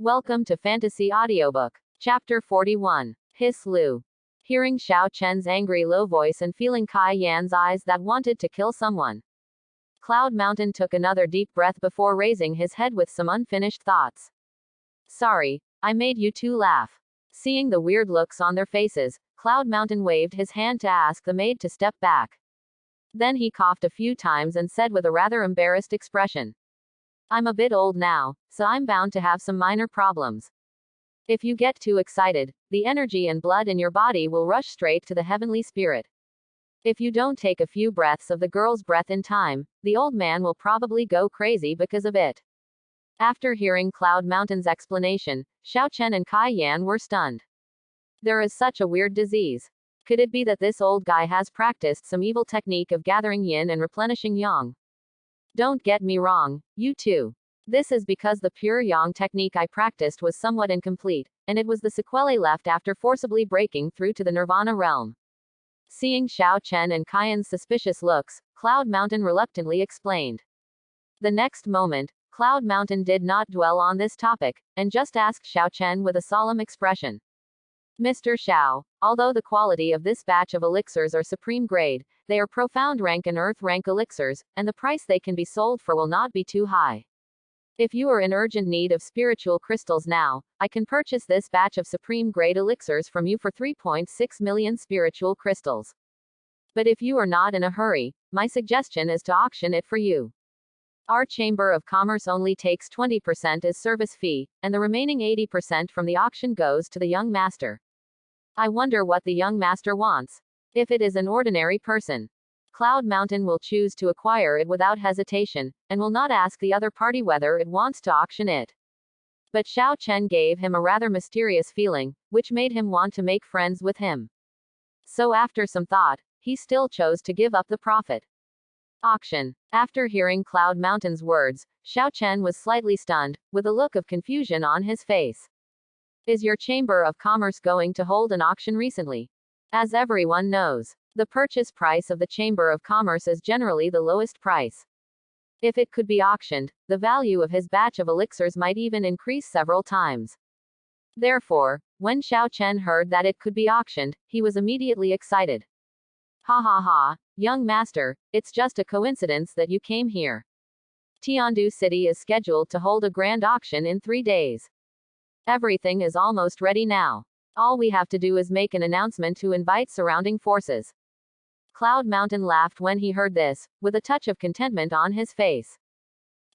Welcome to Fantasy Audiobook. Chapter 41. Hiss Lu. Hearing Xiao Chen's angry low voice and feeling Kai Yan's eyes that wanted to kill someone, Cloud Mountain took another deep breath before raising his head with some unfinished thoughts. Sorry, I made you two laugh. Seeing the weird looks on their faces, Cloud Mountain waved his hand to ask the maid to step back. Then he coughed a few times and said with a rather embarrassed expression, I'm a bit old now, so I'm bound to have some minor problems. If you get too excited, the energy and blood in your body will rush straight to the heavenly spirit. If you don't take a few breaths of the girl's breath in time, the old man will probably go crazy because of it. After hearing Cloud Mountain's explanation, Xiao Chen and Kai Yan were stunned. There is such a weird disease. Could it be that this old guy has practiced some evil technique of gathering yin and replenishing yang? Don't get me wrong, you too. This is because the pure yang technique I practiced was somewhat incomplete, and it was the sequelae left after forcibly breaking through to the nirvana realm. Seeing Xiao Chen and Kaiyan's suspicious looks, Cloud Mountain reluctantly explained. The next moment, Cloud Mountain did not dwell on this topic, and just asked Xiao Chen with a solemn expression. Mr. Xiao, although the quality of this batch of elixirs are supreme grade, they are profound rank and earth rank elixirs, and the price they can be sold for will not be too high. If you are in urgent need of spiritual crystals now, I can purchase this batch of supreme grade elixirs from you for 3.6 million spiritual crystals. But if you are not in a hurry, my suggestion is to auction it for you. Our Chamber of Commerce only takes 20% as service fee, and the remaining 80% from the auction goes to the young master. I wonder what the young master wants. If it is an ordinary person, Cloud Mountain will choose to acquire it without hesitation, and will not ask the other party whether it wants to auction it. But Xiao Chen gave him a rather mysterious feeling, which made him want to make friends with him. So after some thought, he still chose to give up the profit. Auction. After hearing Cloud Mountain's words, Xiao Chen was slightly stunned, with a look of confusion on his face. Is your Chamber of Commerce going to hold an auction recently? As everyone knows, the purchase price of the Chamber of Commerce is generally the lowest price. If it could be auctioned, the value of his batch of elixirs might even increase several times. Therefore, when Xiao Chen heard that it could be auctioned, he was immediately excited. Ha ha ha, young master, it's just a coincidence that you came here. Tiandu City is scheduled to hold a grand auction in 3 days. Everything is almost ready now. All we have to do is make an announcement to invite surrounding forces. Cloud Mountain laughed when he heard this, with a touch of contentment on his face.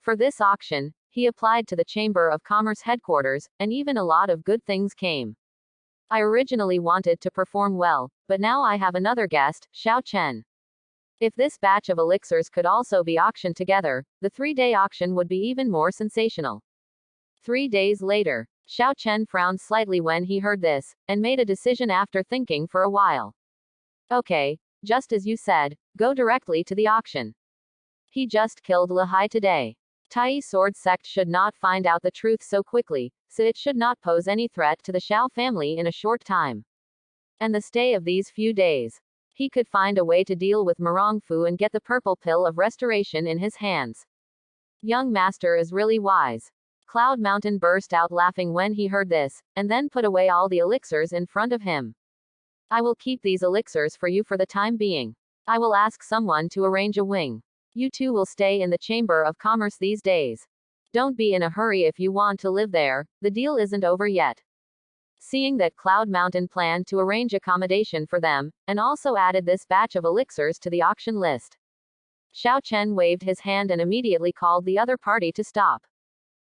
For this auction, he applied to the Chamber of Commerce headquarters, and even a lot of good things came. I originally wanted to perform well, but now I have another guest, Xiao Chen. If this batch of elixirs could also be auctioned together, the 3-day auction would be even more sensational. 3 days later, Xiao Chen frowned slightly when he heard this, and made a decision after thinking for a while. Okay, just as you said, go directly to the auction. He just killed Lahai today. Tai Sword sect should not find out the truth so quickly, so it should not pose any threat to the Xiao family in a short time. And the stay of these few days, he could find a way to deal with Marongfu and get the purple pill of restoration in his hands. Young master is really wise. Cloud Mountain burst out laughing when he heard this, and then put away all the elixirs in front of him. I will keep these elixirs for you for the time being. I will ask someone to arrange a wing. You two will stay in the Chamber of Commerce these days. Don't be in a hurry if you want to live there, the deal isn't over yet. Seeing that Cloud Mountain planned to arrange accommodation for them, and also added this batch of elixirs to the auction list, Xiao Chen waved his hand and immediately called the other party to stop.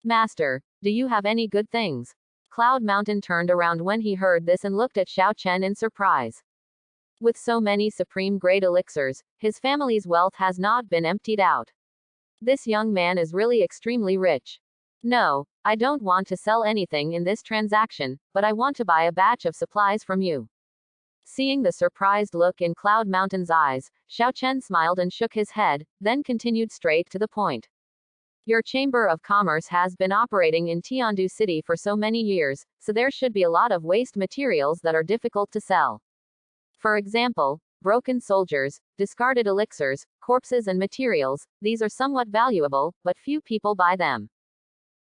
Master, do you have any good things? Cloud Mountain turned around when he heard this and looked at Xiao Chen in surprise. With so many supreme grade elixirs, his family's wealth has not been emptied out. This young man is really extremely rich. No, I don't want to sell anything in this transaction, but I want to buy a batch of supplies from you. Seeing the surprised look in Cloud Mountain's eyes, Xiao Chen smiled and shook his head, then continued straight to the point. Your Chamber of Commerce has been operating in Tiandu City for so many years, so there should be a lot of waste materials that are difficult to sell. For example, broken soldiers, discarded elixirs, corpses and materials, these are somewhat valuable, but few people buy them.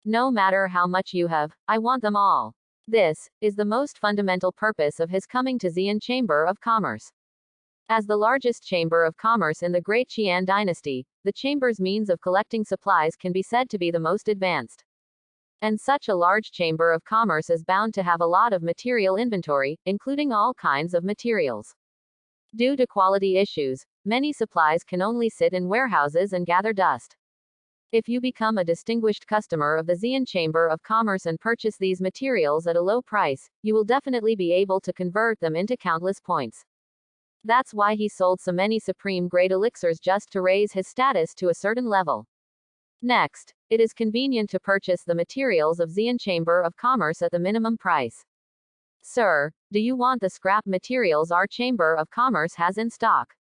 No matter how much you have, I want them all. This is the most fundamental purpose of his coming to Xian Chamber of Commerce. As the largest chamber of commerce in the Great Qian dynasty, the chamber's means of collecting supplies can be said to be the most advanced. And such a large chamber of commerce is bound to have a lot of material inventory, including all kinds of materials. Due to quality issues, many supplies can only sit in warehouses and gather dust. If you become a distinguished customer of the Xian Chamber of Commerce and purchase these materials at a low price, you will definitely be able to convert them into countless points. That's why he sold so many supreme grade elixirs, just to raise his status to a certain level. Next, it is convenient to purchase the materials of Xian Chamber of Commerce at the minimum price. Sir, do you want the scrap materials our Chamber of Commerce has in stock?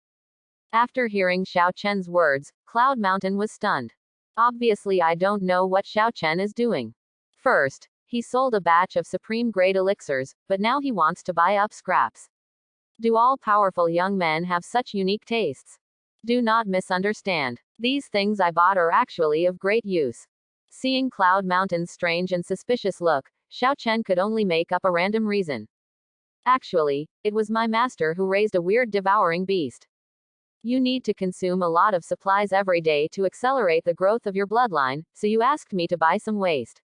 After hearing Xiao Chen's words, Cloud Mountain was stunned. Obviously, I don't know what Xiao Chen is doing. First, he sold a batch of supreme grade elixirs, but now he wants to buy up scraps. Do all powerful young men have such unique tastes? Do not misunderstand. These things I bought are actually of great use. Seeing Cloud Mountain's strange and suspicious look, Xiao Chen could only make up a random reason. Actually, it was my master who raised a weird devouring beast. You need to consume a lot of supplies every day to accelerate the growth of your bloodline, so you asked me to buy some waste.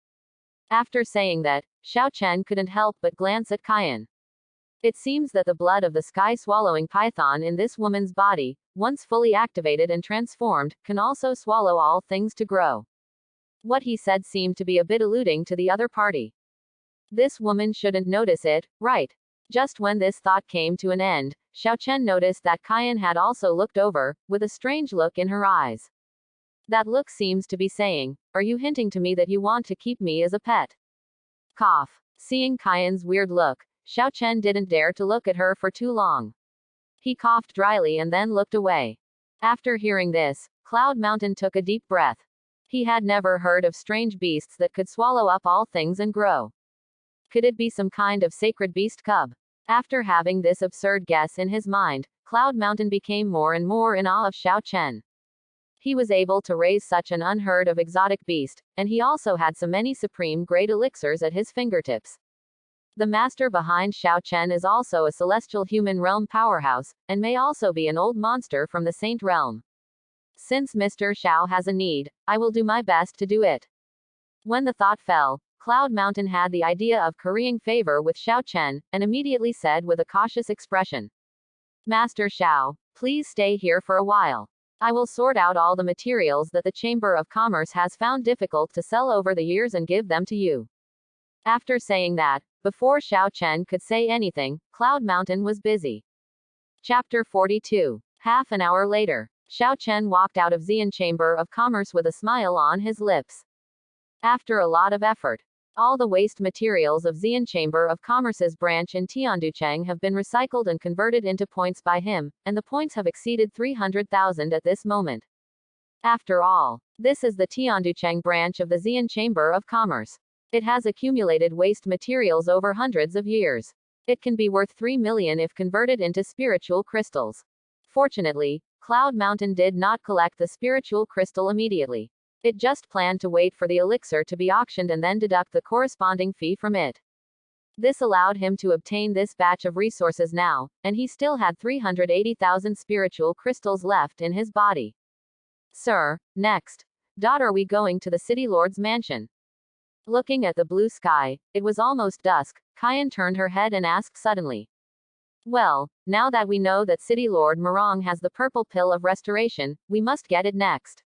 After saying that, Xiao Chen couldn't help but glance at Kayan. It seems that the blood of the sky-swallowing python in this woman's body, once fully activated and transformed, can also swallow all things to grow. What he said seemed to be a bit alluding to the other party. This woman shouldn't notice it, right? Just when this thought came to an end, Xiao Chen noticed that Kayan had also looked over, with a strange look in her eyes. That look seems to be saying, "Are you hinting to me that you want to keep me as a pet?" Cough. Seeing Kayan's weird look, Xiao Chen didn't dare to look at her for too long. He coughed dryly and then looked away. After hearing this, Cloud Mountain took a deep breath. He had never heard of strange beasts that could swallow up all things and grow. Could it be some kind of sacred beast cub? After having this absurd guess in his mind, Cloud Mountain became more and more in awe of Xiao Chen. He was able to raise such an unheard of exotic beast, and he also had so many supreme grade elixirs at his fingertips. The master behind Xiao Chen is also a celestial human realm powerhouse, and may also be an old monster from the Saint realm. Since Mr. Xiao has a need, I will do my best to do it. When the thought fell, Cloud Mountain had the idea of currying favor with Xiao Chen, and immediately said with a cautious expression, "Master Xiao, please stay here for a while. I will sort out all the materials that the Chamber of Commerce has found difficult to sell over the years and give them to you." After saying that, before Xiao Chen could say anything, Cloud Mountain was busy. Chapter 42. Half an hour later, Xiao Chen walked out of Xian Chamber of Commerce with a smile on his lips. After a lot of effort, all the waste materials of Xian Chamber of Commerce's branch in Tianducheng have been recycled and converted into points by him, and the points have exceeded 300,000 at this moment. After all, this is the Tianducheng branch of the Xian Chamber of Commerce. It has accumulated waste materials over hundreds of years. It can be worth 3 million if converted into spiritual crystals. Fortunately, Cloud Mountain did not collect the spiritual crystal immediately. It just planned to wait for the elixir to be auctioned and then deduct the corresponding fee from it. This allowed him to obtain this batch of resources now, and he still had 380,000 spiritual crystals left in his body. "Sir, next. Are we going to the city lord's mansion?" Looking at the blue sky, it was almost dusk. Kayan turned her head and asked suddenly. "Well, now that we know that City Lord Morong has the purple pill of restoration, we must get it next."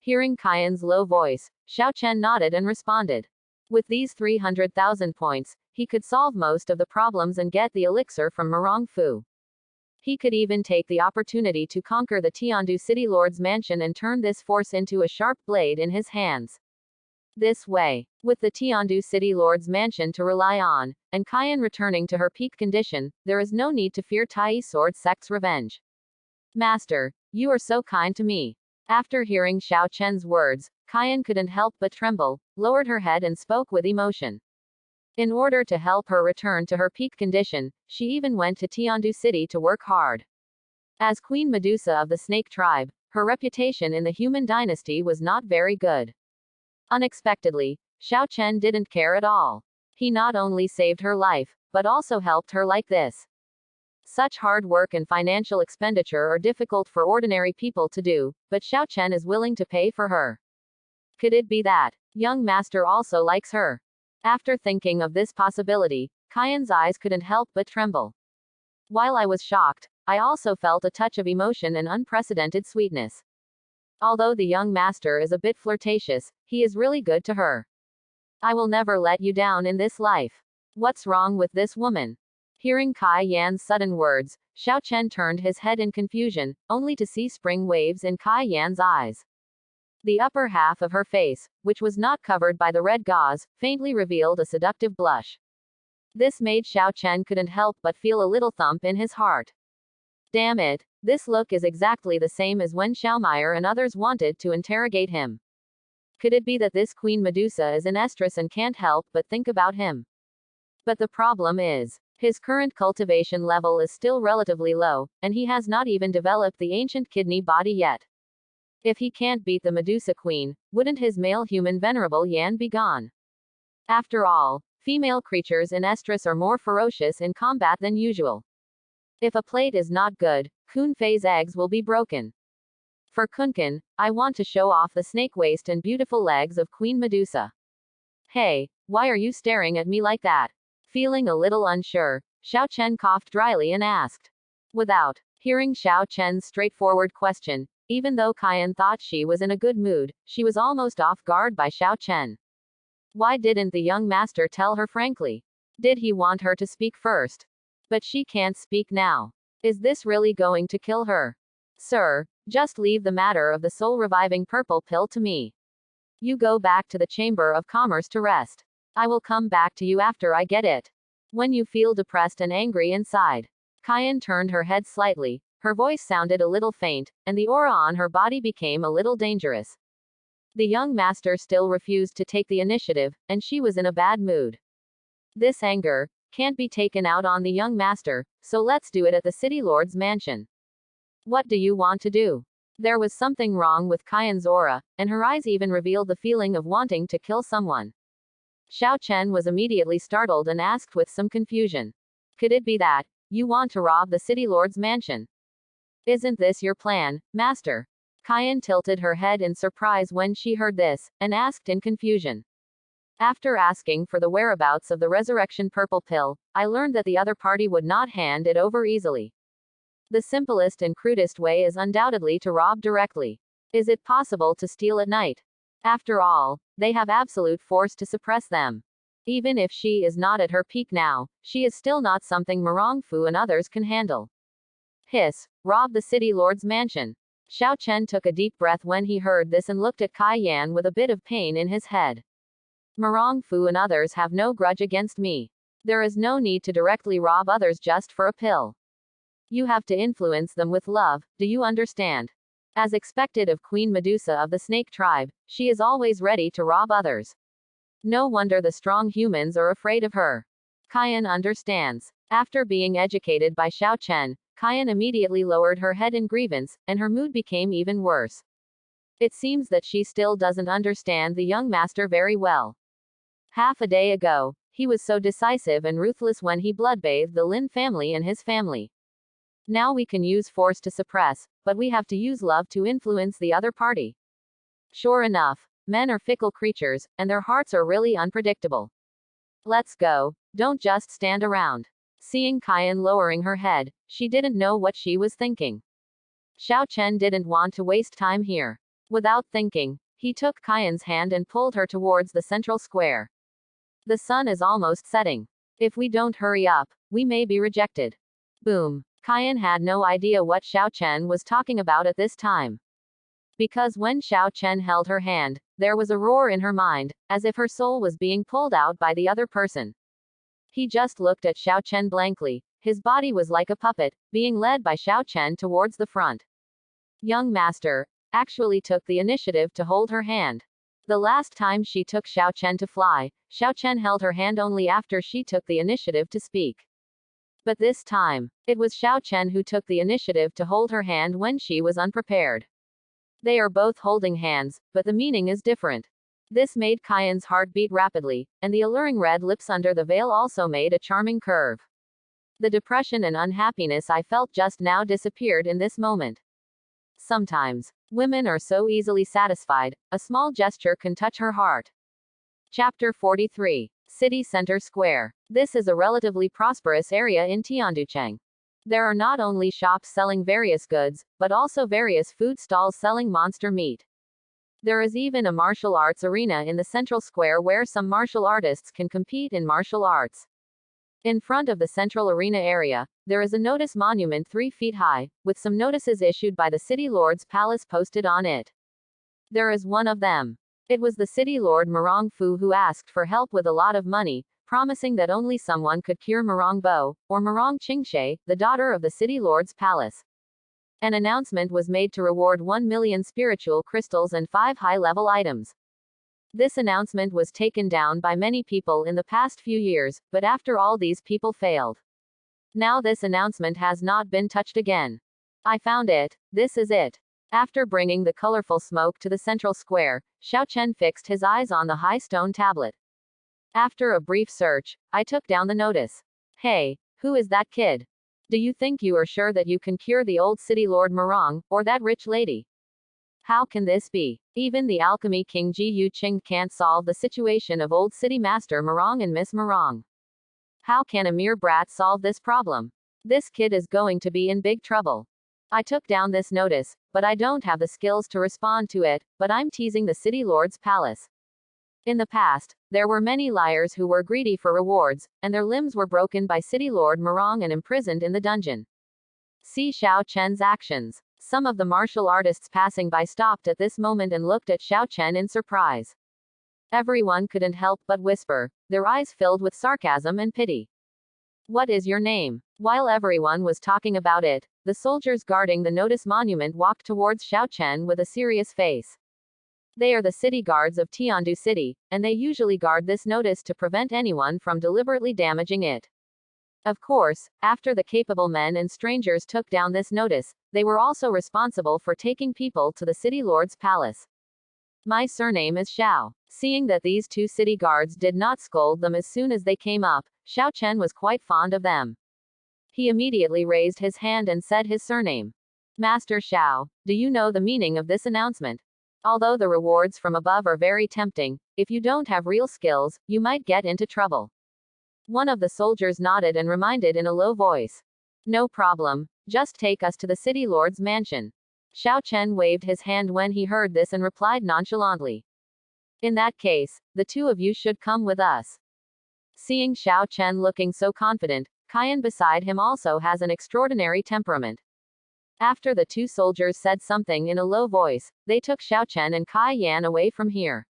Hearing Kayan's low voice, Xiao Chen nodded and responded. With these 300,000 points, he could solve most of the problems and get the elixir from Morong Fu. He could even take the opportunity to conquer the Tiandu City Lord's mansion and turn this force into a sharp blade in his hands. This way, with the Tiandu City Lord's mansion to rely on, and Kayan returning to her peak condition, there is no need to fear Tai Sword Sect's revenge. "Master, you are so kind to me." After hearing Xiao Chen's words, Kayan couldn't help but tremble, lowered her head and spoke with emotion. In order to help her return to her peak condition, she even went to Tiandu City to work hard. As Queen Medusa of the Snake Tribe, her reputation in the human dynasty was not very good. Unexpectedly, Xiao Chen didn't care at all. He not only saved her life, but also helped her like this. Such hard work and financial expenditure are difficult for ordinary people to do, but Xiao Chen is willing to pay for her. Could it be that young master also likes her? After thinking of this possibility, Kyan's eyes couldn't help but tremble. While I was shocked, I also felt a touch of emotion and unprecedented sweetness. Although the young master is a bit flirtatious, he is really good to her. I will never let you down in this life. What's wrong with this woman? Hearing Kai Yan's sudden words, Xiao Chen turned his head in confusion, only to see spring waves in Kai Yan's eyes. The upper half of her face, which was not covered by the red gauze, faintly revealed a seductive blush. This made Xiao Chen couldn't help but feel a little thump in his heart. Damn it, this look is exactly the same as when Xiaomeier and others wanted to interrogate him. Could it be that this Queen Medusa is in estrus and can't help but think about him? But the problem is, his current cultivation level is still relatively low, and he has not even developed the ancient kidney body yet. If he can't beat the Medusa Queen, wouldn't his male human venerable Yan be gone? After all, female creatures in estrus are more ferocious in combat than usual. If a plate is not good, Kunfei's eggs will be broken. For Kunken, I want to show off the snake waist and beautiful legs of Queen Medusa. Hey, why are you staring at me like that? Feeling a little unsure, Xiao Chen coughed dryly and asked. Without hearing Xiao Chen's straightforward question, even though Kyan thought she was in a good mood, she was almost off guard by Xiao Chen. Why didn't the young master tell her frankly? Did he want her to speak first? But she can't speak now. Is this really going to kill her? Sir, just leave the matter of the soul-reviving purple pill to me. You go back to the Chamber of Commerce to rest. I will come back to you after I get it. When you feel depressed and angry inside. Kyan turned her head slightly, her voice sounded a little faint, and the aura on her body became a little dangerous. The young master still refused to take the initiative, and she was in a bad mood. This anger can't be taken out on the young master, so let's do it at the city lord's mansion. What do you want to do? There was something wrong with Kyan's aura, and her eyes even revealed the feeling of wanting to kill someone. Xiao Chen was immediately startled and asked with some confusion. Could it be that you want to rob the city lord's mansion? Isn't this your plan, master? Kyan tilted her head in surprise when she heard this, and asked in confusion. After asking for the whereabouts of the resurrection purple pill, I learned that the other party would not hand it over easily. The simplest and crudest way is undoubtedly to rob directly. Is it possible to steal at night? After all, they have absolute force to suppress them. Even if she is not at her peak now, she is still not something Marongfu and others can handle. Hiss, rob the city lord's mansion. Xiao Chen took a deep breath when he heard this and looked at Kai Yan with a bit of pain in his head. Marongfu and others have no grudge against me. There is no need to directly rob others just for a pill. You have to influence them with love, do you understand? As expected of Queen Medusa of the snake tribe, she is always ready to rob others. No wonder the strong humans are afraid of her. Kyan understands. After being educated by Xiao Chen, Kyan immediately lowered her head in grievance, and her mood became even worse. It seems that she still doesn't understand the young master very well. Half a day ago, he was so decisive and ruthless when he bloodbathed the Lin family and his family. Now we can use force to suppress, but we have to use love to influence the other party. Sure enough, men are fickle creatures, and their hearts are really unpredictable. Let's go, don't just stand around. Seeing Kyan lowering her head, she didn't know what she was thinking. Xiao Chen didn't want to waste time here. Without thinking, he took Kyan's hand and pulled her towards the central square. The sun is almost setting. If we don't hurry up, we may be rejected. Boom. Kyan had no idea what Xiao Chen was talking about at this time. Because when Xiao Chen held her hand, there was a roar in her mind, as if her soul was being pulled out by the other person. He just looked at Xiao Chen blankly. His body was like a puppet, being led by Xiao Chen towards the front. Young master actually took the initiative to hold her hand. The last time she took Xiao Chen to fly, Xiao Chen held her hand only after she took the initiative to speak. But this time, it was Xiao Chen who took the initiative to hold her hand when she was unprepared. They are both holding hands, but the meaning is different. This made Kyan's heart beat rapidly, and the alluring red lips under the veil also made a charming curve. The depression and unhappiness I felt just now disappeared in this moment. Sometimes, women are so easily satisfied, a small gesture can touch her heart. Chapter 43. City Center Square. This is a relatively prosperous area in Tianducheng. There are not only shops selling various goods, but also various food stalls selling monster meat. There is even a martial arts arena in the central square where some martial artists can compete in martial arts. In front of the central arena area, there is a notice monument 3 feet high, with some notices issued by the City Lord's palace posted on it. There is one of them. It was the City Lord Murong Fu who asked for help with a lot of money, promising that only someone could cure Murong Bo, or Murong Qingshe, the daughter of the City Lord's palace. An announcement was made to reward 1 million spiritual crystals and 5 high-level items. This announcement was taken down by many people in the past few years, but after all these people failed. Now this announcement has not been touched again. I found it. This is it. After bringing the colorful smoke to the central square, Xiao Chen fixed his eyes on the high stone tablet. After a brief search, I took down the notice. Hey, who is that kid? Do you think you are sure that you can cure the old city lord Murong, or that rich lady? How can this be? Even the alchemy king Ji Yu Qing can't solve the situation of old city master Murong and Miss Murong. How can a mere brat solve this problem? This kid is going to be in big trouble. I took down this notice, but I don't have the skills to respond to it, but I'm teasing the city lord's palace. In the past, there were many liars who were greedy for rewards, and their limbs were broken by city lord Murong and imprisoned in the dungeon. See Xiao Chen's actions. Some of the martial artists passing by stopped at this moment and looked at Xiao Chen in surprise. Everyone couldn't help but whisper, their eyes filled with sarcasm and pity. What is your name? While everyone was talking about it, the soldiers guarding the notice monument walked towards Xiao Chen with a serious face. They are the city guards of Tiandu City, and they usually guard this notice to prevent anyone from deliberately damaging it. Of course, after the capable men and strangers took down this notice, they were also responsible for taking people to the city lord's palace. My surname is Xiao. Seeing that these 2 city guards did not scold them as soon as they came up, Xiao Chen was quite fond of them. He immediately raised his hand and said his surname. Master Xiao, do you know the meaning of this announcement? Although the rewards from above are very tempting, if you don't have real skills, you might get into trouble. One of the soldiers nodded and reminded in a low voice. No problem, just take us to the city lord's mansion. Xiao Chen waved his hand when he heard this and replied nonchalantly. In that case, the 2 of you should come with us. Seeing Xiao Chen looking so confident, Kyan beside him also has an extraordinary temperament. After the 2 soldiers said something in a low voice, they took Xiao Chen and Kai Yan away from here.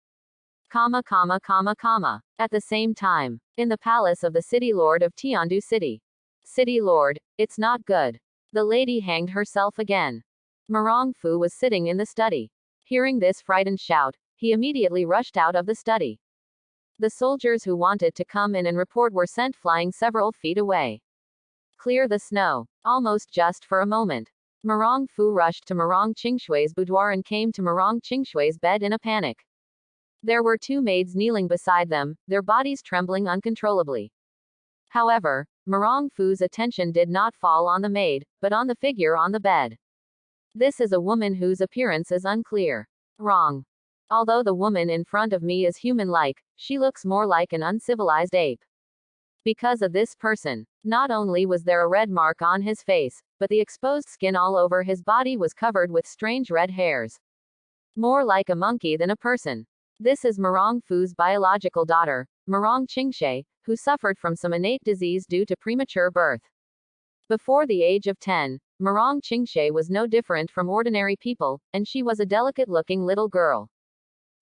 At the same time, in the palace of the city lord of Tiandu City. City lord, it's not good. The lady hanged herself again. Murong Fu was sitting in the study. Hearing this frightened shout, he immediately rushed out of the study. The soldiers who wanted to come in and report were sent flying several feet away. Clear the snow. Almost just for a moment. Murong Fu rushed to Murong Qingshui's boudoir and came to Murong Qingshui's bed in a panic. There were 2 maids kneeling beside them, their bodies trembling uncontrollably. However, Murong Fu's attention did not fall on the maid, but on the figure on the bed. This is a woman whose appearance is unclear. Wrong. Although the woman in front of me is human-like, she looks more like an uncivilized ape. Because of this person, not only was there a red mark on his face, but the exposed skin all over his body was covered with strange red hairs. More like a monkey than a person. This is Murong Fu's biological daughter, Murong Qingshe, who suffered from some innate disease due to premature birth. Before the age of 10, Murong Qingshe was no different from ordinary people, and she was a delicate-looking little girl.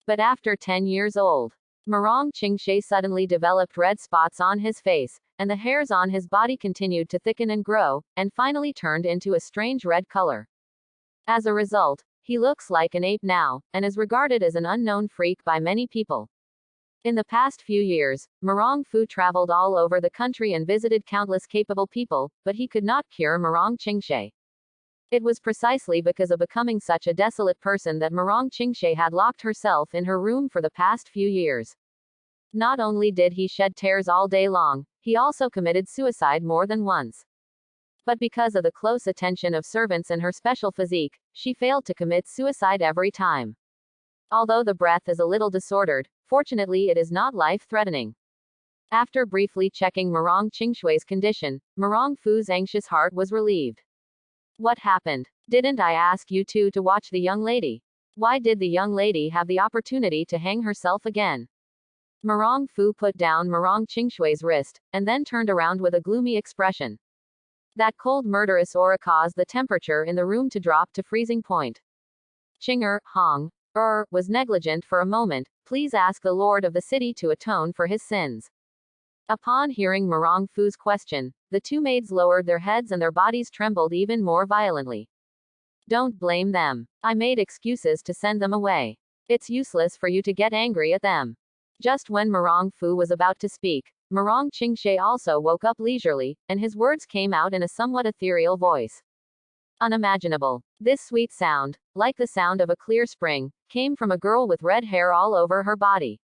But after 10 years old, Murong Qingshe suddenly developed red spots on his face, and the hairs on his body continued to thicken and grow, and finally turned into a strange red color. As a result, he looks like an ape now, and is regarded as an unknown freak by many people. In the past few years, Murong Fu traveled all over the country and visited countless capable people, but he could not cure Murong Qingshe. It was precisely because of becoming such a desolate person that Murong Qingshe had locked herself in her room for the past few years. Not only did he shed tears all day long, he also committed suicide more than once. But because of the close attention of servants and her special physique, she failed to commit suicide every time. Although the breath is a little disordered, fortunately it is not life-threatening. After briefly checking Murong Qingshui's condition, Murong Fu's anxious heart was relieved. What happened? Didn't I ask you two to watch the young lady? Why did the young lady have the opportunity to hang herself again? Murong Fu put down Murong Qingshui's wrist, and then turned around with a gloomy expression. That cold murderous aura caused the temperature in the room to drop to freezing point. Qinger, Hong, was negligent for a moment, please ask the lord of the city to atone for his sins. Upon hearing Murong Fu's question, the two maids lowered their heads and their bodies trembled even more violently. Don't blame them. I made excuses to send them away. It's useless for you to get angry at them. Just when Murong Fu was about to speak, Murong Qingshe also woke up leisurely, and his words came out in a somewhat ethereal voice. Unimaginable. This sweet sound, like the sound of a clear spring, came from a girl with red hair all over her body.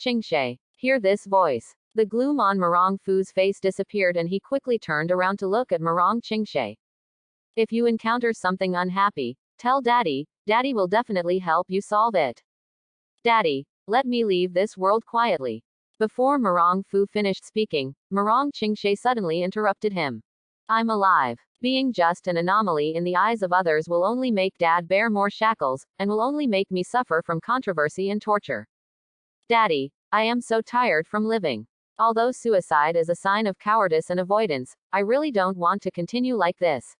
Qingshe, hear this voice. The gloom on Murong Fu's face disappeared and he quickly turned around to look at Murong Qingshe. If you encounter something unhappy, tell Daddy, Daddy will definitely help you solve it. Daddy, let me leave this world quietly. Before Murong Fu finished speaking, Murong Qingshe suddenly interrupted him. I'm alive. Being just an anomaly in the eyes of others will only make Dad bear more shackles, and will only make me suffer from controversy and torture. Daddy, I am so tired from living. Although suicide is a sign of cowardice and avoidance, I really don't want to continue like this.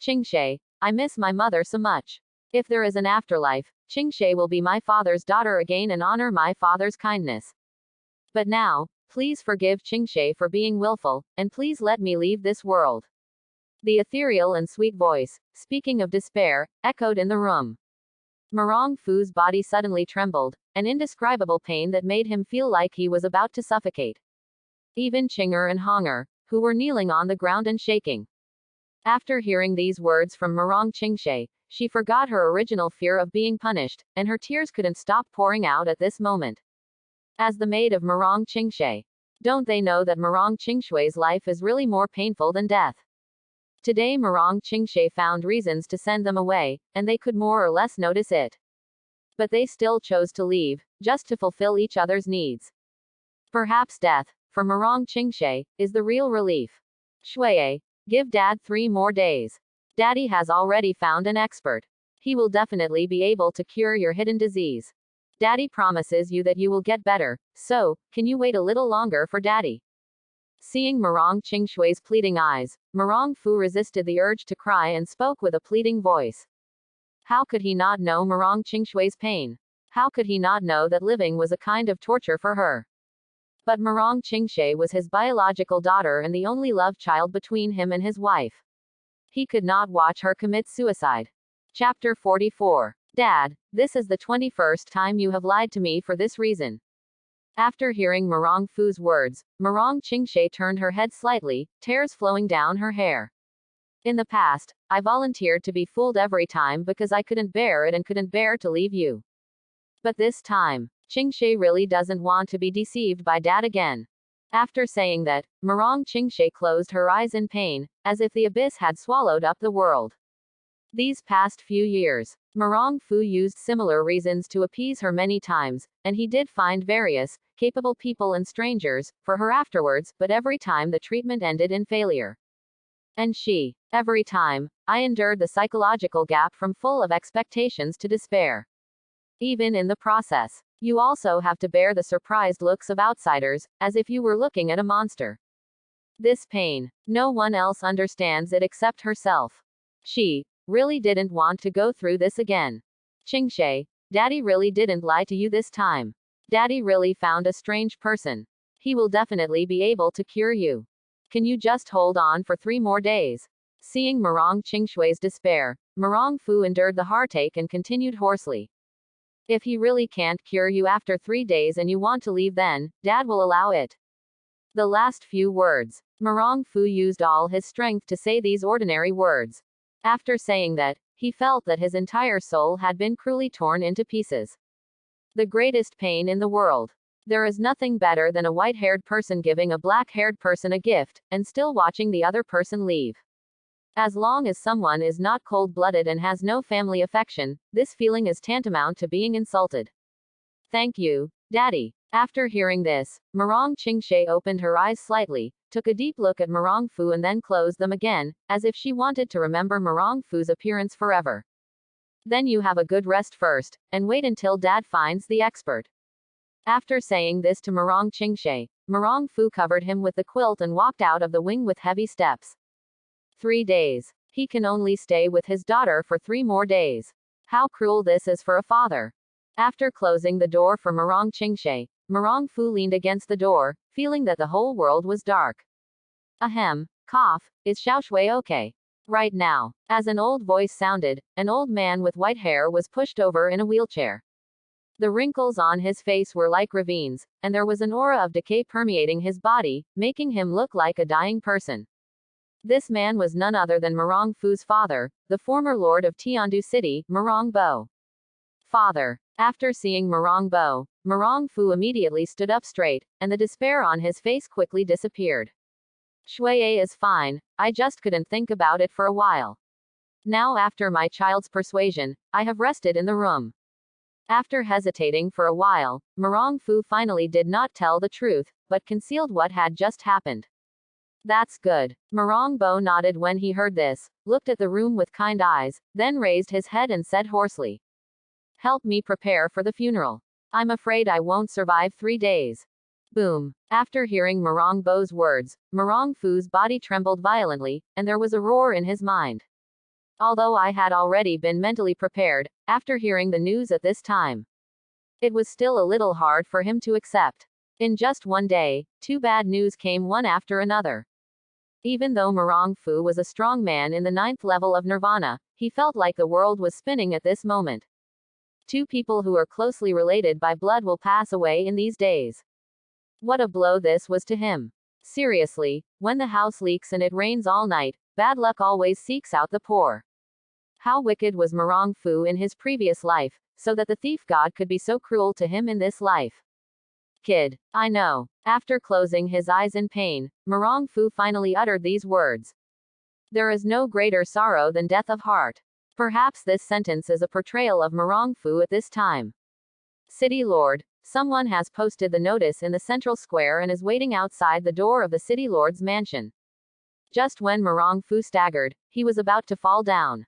Qingshe, I miss my mother so much. If there is an afterlife, Qingshe will be my father's daughter again and honor my father's kindness. But now, please forgive Qingshe for being willful, and please let me leave this world. The ethereal and sweet voice, speaking of despair, echoed in the room. Murong Fu's body suddenly trembled, an indescribable pain that made him feel like he was about to suffocate. Even Qinger and Honger, who were kneeling on the ground and shaking. After hearing these words from Murong Qingshe, she forgot her original fear of being punished, and her tears couldn't stop pouring out at this moment. As the maid of Murong Qingshe, don't they know that Murong Qingshui's life is really more painful than death? Today Murong Qingshe found reasons to send them away, and they could more or less notice it. But they still chose to leave, just to fulfill each other's needs. Perhaps death, for Murong Qingshe, is the real relief. Shuiye, give Dad 3 more days. Daddy has already found an expert. He will definitely be able to cure your hidden disease. Daddy promises you that you will get better, so, can you wait a little longer for Daddy? Seeing Murong Qingshui's pleading eyes, Murong Fu resisted the urge to cry and spoke with a pleading voice. How could he not know Murong Qingshui's pain? How could he not know that living was a kind of torture for her? But Murong Qingshe was his biological daughter and the only love child between him and his wife. He could not watch her commit suicide. Chapter 44. Dad, this is the 21st time you have lied to me for this reason. After hearing Murong Fu's words, Murong Qingshe turned her head slightly, tears flowing down her hair. In the past, I volunteered to be fooled every time because I couldn't bear it and couldn't bear to leave you. But this time, Qingshe really doesn't want to be deceived by Dad again. After saying that, Murong Qingshe closed her eyes in pain, as if the abyss had swallowed up the world. These past few years, Murong Fu used similar reasons to appease her many times, and he did find various, capable people and strangers, for her afterwards, but every time the treatment ended in failure. And every time, I endured the psychological gap from full of expectations to despair. Even in the process, you also have to bear the surprised looks of outsiders, as if you were looking at a monster. This pain, no one else understands it except herself. She really didn't want to go through this again. Qingshe, Daddy really didn't lie to you this time. Daddy really found a strange person. He will definitely be able to cure you. Can you just hold on for 3 more days? Seeing Murong Qingshui's despair, Murong Fu endured the heartache and continued hoarsely. If he really can't cure you after 3 days and you want to leave, then Dad will allow it. The last few words, Murong Fu used all his strength to say these ordinary words. After saying that, he felt that his entire soul had been cruelly torn into pieces. The greatest pain in the world. There is nothing better than a white-haired person giving a black-haired person a gift, and still watching the other person leave. As long as someone is not cold-blooded and has no family affection, this feeling is tantamount to being insulted. Thank you, Daddy. After hearing this, Murong Qingshe opened her eyes slightly, took a deep look at Murong Fu and then closed them again, as if she wanted to remember Murong Fu's appearance forever. Then you have a good rest first, and wait until Dad finds the expert. After saying this to Murong Qingshe, Murong Fu covered him with the quilt and walked out of the wing with heavy steps. 3 days. He can only stay with his daughter for 3 more days. How cruel this is for a father. After closing the door for Murong Qingshe, Murong Fu leaned against the door, feeling that the whole world was dark. Ahem, cough, is Xiaoshui okay? Right now. As an old voice sounded, an old man with white hair was pushed over in a wheelchair. The wrinkles on his face were like ravines, and there was an aura of decay permeating his body, making him look like a dying person. This man was none other than Murong Fu's father, the former lord of Tiandu City, Murong Bo. Father. After seeing Murong Bo, Murong Fu immediately stood up straight, and the despair on his face quickly disappeared. Shuiye is fine, I just couldn't think about it for a while. Now after my child's persuasion, I have rested in the room. After hesitating for a while, Murong Fu finally did not tell the truth, but concealed what had just happened. That's good. Murong Bo nodded when he heard this, looked at the room with kind eyes, then raised his head and said hoarsely. Help me prepare for the funeral. I'm afraid I won't survive 3 days. Boom. After hearing Murong Bo's words, Murong Fu's body trembled violently, and there was a roar in his mind. Although I had already been mentally prepared, after hearing the news at this time, it was still a little hard for him to accept. In just 1 day, 2 bad news came one after another. Even though Murong Fu was a strong man in the 9th level of Nirvana, he felt like the world was spinning at this moment. 2 people who are closely related by blood will pass away in these days. What a blow this was to him. Seriously, when the house leaks and it rains all night, bad luck always seeks out the poor. How wicked was Murong Fu in his previous life, so that the thief god could be so cruel to him in this life. Kid, I know. After closing his eyes in pain, Murong Fu finally uttered these words. There is no greater sorrow than death of heart. Perhaps this sentence is a portrayal of Murong Fu at this time. City Lord, someone has posted the notice in the central square and is waiting outside the door of the City Lord's mansion. Just when Murong Fu staggered, he was about to fall down.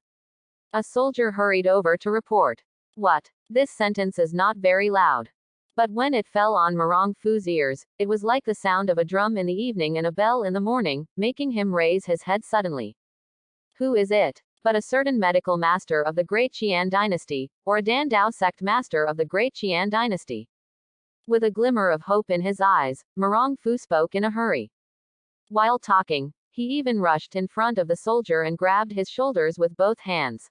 A soldier hurried over to report. What? This sentence is not very loud. But when it fell on Murong Fu's ears, it was like the sound of a drum in the evening and a bell in the morning, making him raise his head suddenly. Who is it? But a certain medical master of the Great Qian dynasty, or a Dan Dao sect master of the Great Qian dynasty. With a glimmer of hope in his eyes, Murong Fu spoke in a hurry. While talking, he even rushed in front of the soldier and grabbed his shoulders with both hands.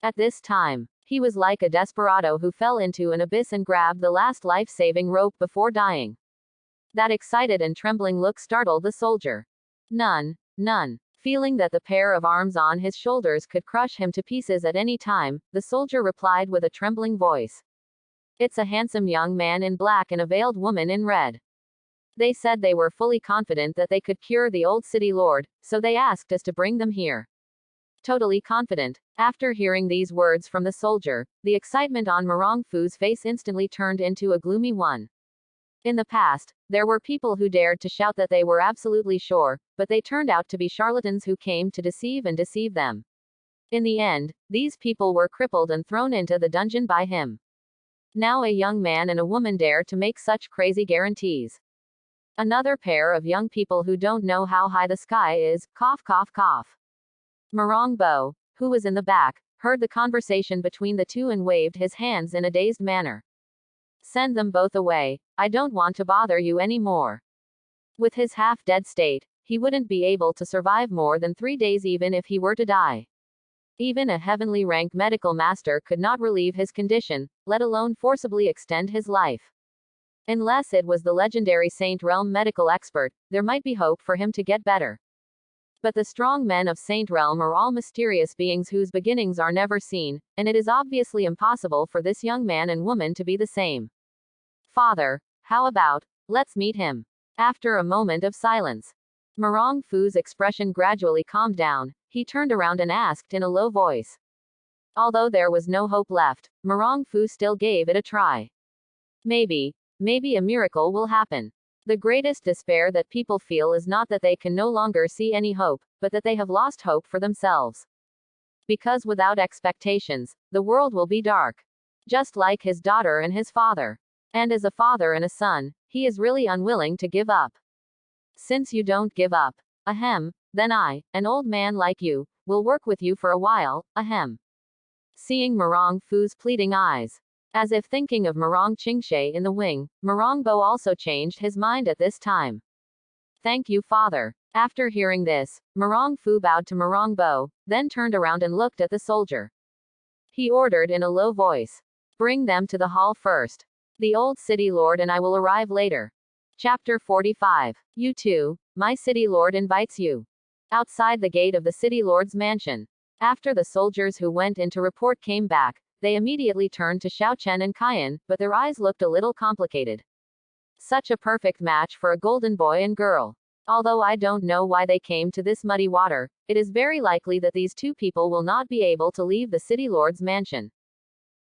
At this time, he was like a desperado who fell into an abyss and grabbed the last life-saving rope before dying. That excited and trembling look startled the soldier. None. Feeling that the pair of arms on his shoulders could crush him to pieces at any time, the soldier replied with a trembling voice. It's a handsome young man in black and a veiled woman in red. They said they were fully confident that they could cure the old city lord, so they asked us to bring them here. Totally confident. After hearing these words from the soldier, the excitement on Murong Fu's face instantly turned into a gloomy one. In the past, there were people who dared to shout that they were absolutely sure, but they turned out to be charlatans who came to deceive and deceive them. In the end, these people were crippled and thrown into the dungeon by him. Now a young man and a woman dare to make such crazy guarantees. Another pair of young people who don't know how high the sky is, cough cough cough. Murong Bo, who was in the back, heard the conversation between the two and waved his hands in a dazed manner. Send them both away, I don't want to bother you anymore. With his half-dead state, he wouldn't be able to survive more than 3 days even if he were to die. Even a heavenly rank medical master could not relieve his condition, let alone forcibly extend his life. Unless it was the legendary Saint Realm medical expert, there might be hope for him to get better. But the strong men of Saint Realm are all mysterious beings whose beginnings are never seen, and it is obviously impossible for this young man and woman to be the same. Father, how about, let's meet him? After a moment of silence, Marong Fu's expression gradually calmed down. He turned around and asked in a low voice. Although there was no hope left, Marong Fu still gave it a try. Maybe a miracle will happen. The greatest despair that people feel is not that they can no longer see any hope, but that they have lost hope for themselves. Because without expectations, the world will be dark. Just like his daughter and his father. And as a father and a son, he is really unwilling to give up. Since you don't give up, ahem, then I, an old man like you, will work with you for a while, ahem. Seeing Marong Fu's pleading eyes, as if thinking of Marong Qingshe in the wing, Marong Bo also changed his mind at this time. Thank you, father. After hearing this, Marong Fu bowed to Marong Bo, then turned around and looked at the soldier. He ordered in a low voice. Bring them to the hall first. The old city lord and I will arrive later. Chapter 45. You too, my city lord invites you. Outside the gate of the city lord's mansion. After the soldiers who went in to report came back, they immediately turned to Xiao Chen and Kaiyan, but their eyes looked a little complicated. Such a perfect match for a golden boy and girl. Although I don't know why they came to this muddy water, it is very likely that these two people will not be able to leave the city lord's mansion.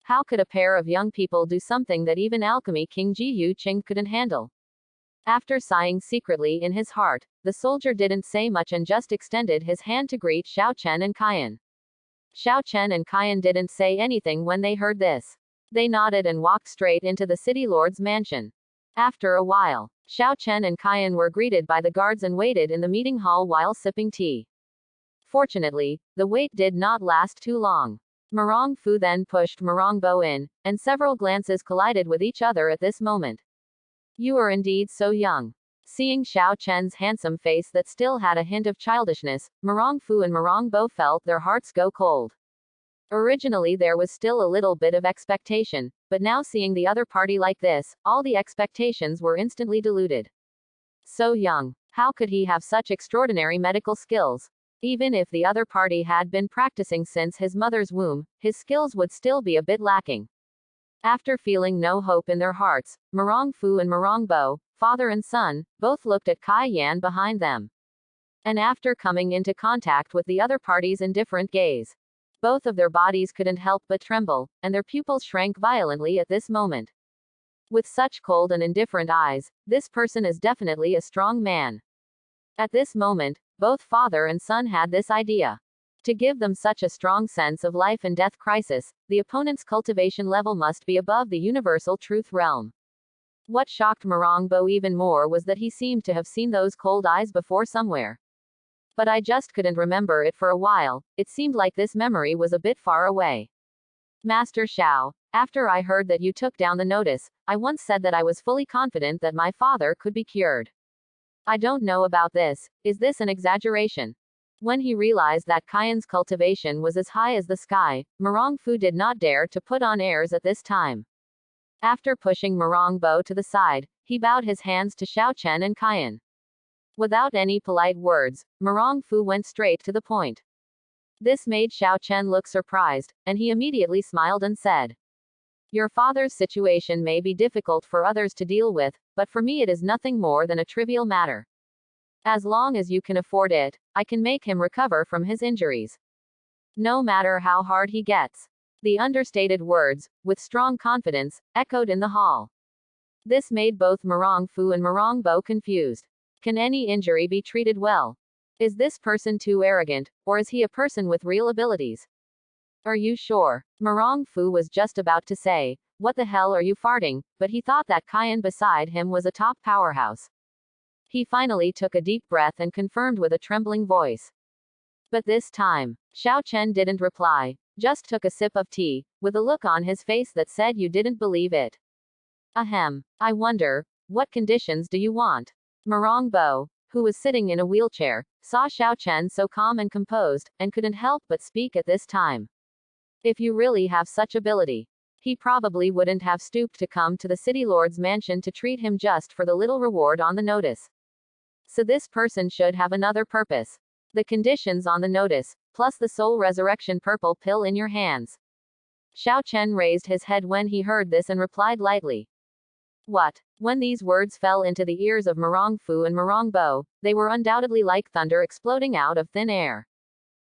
How could a pair of young people do something that even alchemy King Ji Yu Qing couldn't handle? After sighing secretly in his heart, the soldier didn't say much and just extended his hand to greet Xiao Chen and Kaiyan. Xiao Chen and Kaiyan didn't say anything when they heard this. They nodded and walked straight into the city lord's mansion. After a while, Xiao Chen and Kaiyan were greeted by the guards and waited in the meeting hall while sipping tea. Fortunately, the wait did not last too long. Marong Fu then pushed Marong Bo in, and several glances collided with each other at this moment. You are indeed so young. Seeing Xiao Chen's handsome face that still had a hint of childishness, Marong Fu and Marong Bo felt their hearts go cold. Originally there was still a little bit of expectation, but now seeing the other party like this, all the expectations were instantly diluted. So young. How could he have such extraordinary medical skills? Even if the other party had been practicing since his mother's womb, his skills would still be a bit lacking. After feeling no hope in their hearts, Marong Fu and Marong Bo, father and son, both looked at Kai Yan behind them. And after coming into contact with the other party's indifferent gaze, both of their bodies couldn't help but tremble, and their pupils shrank violently at this moment. With such cold and indifferent eyes, this person is definitely a strong man. At this moment, both father and son had this idea. To give them such a strong sense of life and death crisis, the opponent's cultivation level must be above the universal truth realm. What shocked Marong Bo even more was that he seemed to have seen those cold eyes before somewhere. But I just couldn't remember it for a while, it seemed like this memory was a bit far away. Master Xiao, after I heard that you took down the notice, I once said that I was fully confident that my father could be cured. I don't know about this, is this an exaggeration? When he realized that Kaiyan's cultivation was as high as the sky, Marong Fu did not dare to put on airs at this time. After pushing Marong Bo to the side, he bowed his hands to Xiao Chen and Kaiyan. Without any polite words, Marong Fu went straight to the point. This made Xiao Chen look surprised, and he immediately smiled and said, Your father's situation may be difficult for others to deal with, but for me it is nothing more than a trivial matter. As long as you can afford it, I can make him recover from his injuries. No matter how hard he gets. The understated words, with strong confidence, echoed in the hall. This made both Marong Fu and Marong Bo confused. Can any injury be treated well? Is this person too arrogant, or is he a person with real abilities? Are you sure? Marong Fu was just about to say, What the hell are you farting? But he thought that Kaiyan beside him was a top powerhouse. He finally took a deep breath and confirmed with a trembling voice. But this time, Xiao Chen didn't reply, just took a sip of tea, with a look on his face that said you didn't believe it. Ahem. I wonder, what conditions do you want? Marong Bo, who was sitting in a wheelchair, saw Xiao Chen so calm and composed, and couldn't help but speak at this time. If you really have such ability, he probably wouldn't have stooped to come to the city lord's mansion to treat him just for the little reward on the notice. So this person should have another purpose. The conditions on the notice, plus the soul resurrection purple pill in your hands. Xiao Chen raised his head when he heard this and replied lightly. What? When these words fell into the ears of Murong Fu and Murong Bo, they were undoubtedly like thunder exploding out of thin air.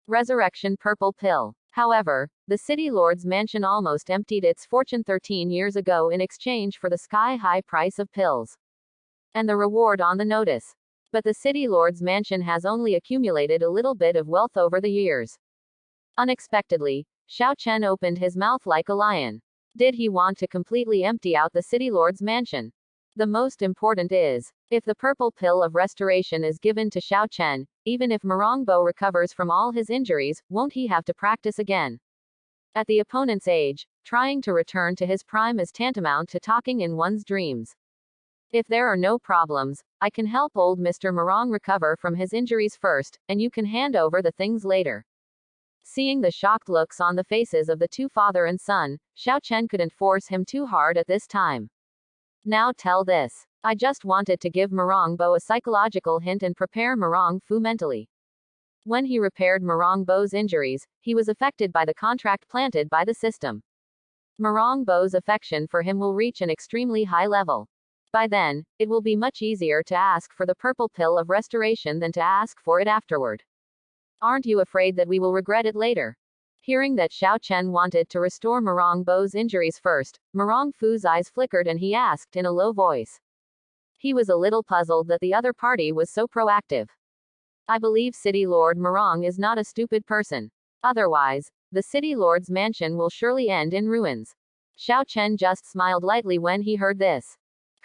Resurrection purple pill. However, the city lord's mansion almost emptied its fortune 13 years ago in exchange for the sky-high price of pills. And the reward on the notice. But the city lord's mansion has only accumulated a little bit of wealth over the years. Unexpectedly, Xiao Chen opened his mouth like a lion. Did he want to completely empty out the city lord's mansion? The most important is, if the purple pill of restoration is given to Xiao Chen, even if Murong Bo recovers from all his injuries, won't he have to practice again? At the opponent's age, trying to return to his prime is tantamount to talking in one's dreams. If there are no problems, I can help old Mr. Murong recover from his injuries first, and you can hand over the things later. Seeing the shocked looks on the faces of the two father and son, Xiao Chen couldn't force him too hard at this time. Now tell this. I just wanted to give Murong Bo a psychological hint and prepare Murong Fu mentally. When he repaired Murong Bo's injuries, he was affected by the contract planted by the system. Murong Bo's affection for him will reach an extremely high level. By then, it will be much easier to ask for the purple pill of restoration than to ask for it afterward. Aren't you afraid that we will regret it later? Hearing that Xiao Chen wanted to restore Murong Bo's injuries first, Murong Fu's eyes flickered and he asked in a low voice. He was a little puzzled that the other party was so proactive. I believe City Lord Murong is not a stupid person. Otherwise, the City Lord's mansion will surely end in ruins. Xiao Chen just smiled lightly when he heard this.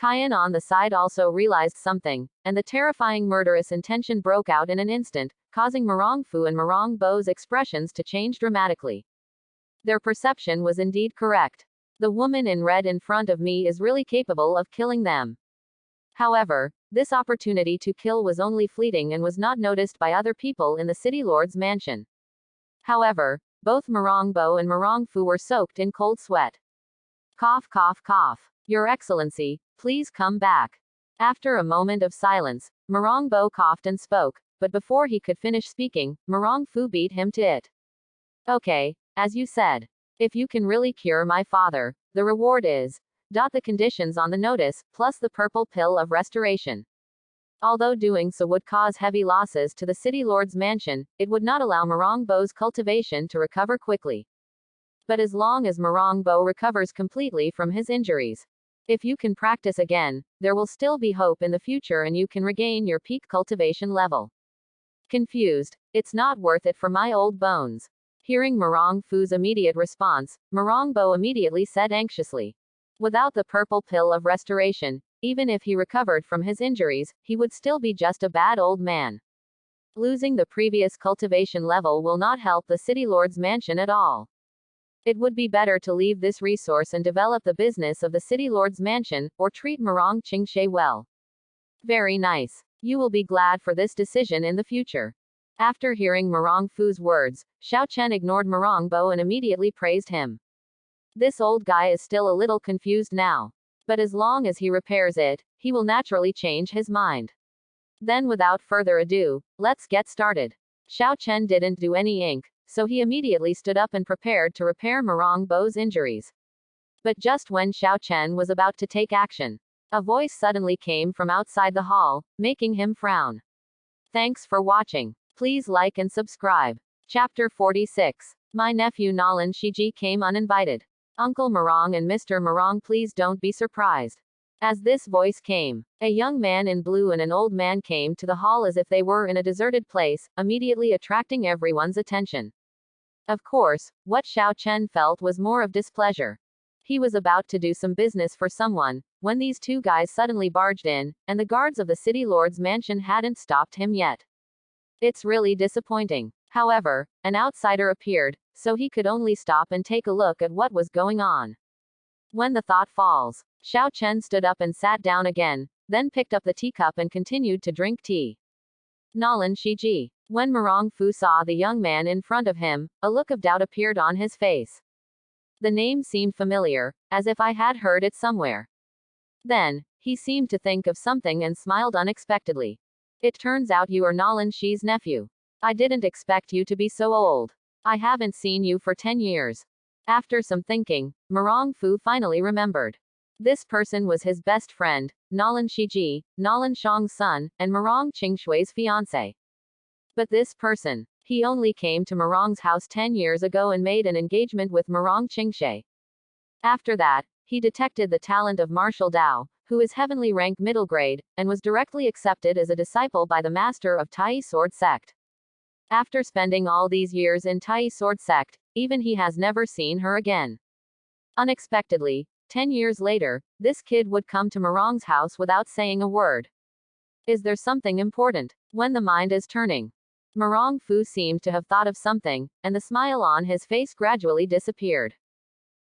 Qian on the side also realized something, and the terrifying murderous intention broke out in an instant, causing Murong Fu and Murong Bo's expressions to change dramatically. Their perception was indeed correct. The woman in red in front of me is really capable of killing them. However, this opportunity to kill was only fleeting and was not noticed by other people in the city lord's mansion. However, both Murong Bo and Murong Fu were soaked in cold sweat. Cough, cough, cough. Your Excellency, please come back. After a moment of silence, Murong Bo coughed and spoke, but before he could finish speaking, Murong Fu beat him to it. Okay, as you said. If you can really cure my father, the reward is, the conditions on the notice, plus the purple pill of restoration. Although doing so would cause heavy losses to the city lord's mansion, it would not allow Murong Bo's cultivation to recover quickly. But as long as Murong Bo recovers completely from his injuries, if you can practice again, there will still be hope in the future and you can regain your peak cultivation level. Confused, it's not worth it for my old bones. Hearing Murong Fu's immediate response, Murong Bo immediately said anxiously. Without the purple pill of restoration, even if he recovered from his injuries, he would still be just a bad old man. Losing the previous cultivation level will not help the city lord's mansion at all. It would be better to leave this resource and develop the business of the city lord's mansion, or treat Murong Qingshe well. Very nice. You will be glad for this decision in the future. After hearing Murong Fu's words, Xiao Chen ignored Murong Bo and immediately praised him. This old guy is still a little confused now. But as long as he repairs it, he will naturally change his mind. Then without further ado, let's get started. Xiao Chen didn't do any ink, so he immediately stood up and prepared to repair Murong Bo's injuries. But just when Xiao Chen was about to take action, a voice suddenly came from outside the hall, making him frown. Thanks for watching. Please like and subscribe. Chapter 46. My nephew Nalan Shiji came uninvited. Uncle Murong and Mr. Murong, please don't be surprised. As this voice came, a young man in blue and an old man came to the hall as if they were in a deserted place, immediately attracting everyone's attention. Of course, what Xiao Chen felt was more of displeasure. He was about to do some business for someone, when these two guys suddenly barged in, and the guards of the city lord's mansion hadn't stopped him yet. It's really disappointing. However, an outsider appeared, so he could only stop and take a look at what was going on. When the thought falls, Xiao Chen stood up and sat down again, then picked up the teacup and continued to drink tea. Nalan Shiji. When Murong Fu saw the young man in front of him, a look of doubt appeared on his face. The name seemed familiar, as if I had heard it somewhere. Then, he seemed to think of something and smiled unexpectedly. It turns out you are Nalan Shi's nephew. I didn't expect you to be so old. I haven't seen you for 10 years. After some thinking, Marong Fu finally remembered. This person was his best friend, Nalan Shiji, Nalan Shang's son, and Marong Qingshui's fiancé. But this person, he only came to Marong's house 10 years ago and made an engagement with Marong Qingshui. After that, he detected the talent of Martial Dao, who is heavenly rank middle grade, and was directly accepted as a disciple by the master of Tai Sword Sect. After spending all these years in Tai Sword Sect, even he has never seen her again. Unexpectedly, 10 years later, this kid would come to Marong's house without saying a word. Is there something important? When the mind is turning. Marong Fu seemed to have thought of something, and the smile on his face gradually disappeared.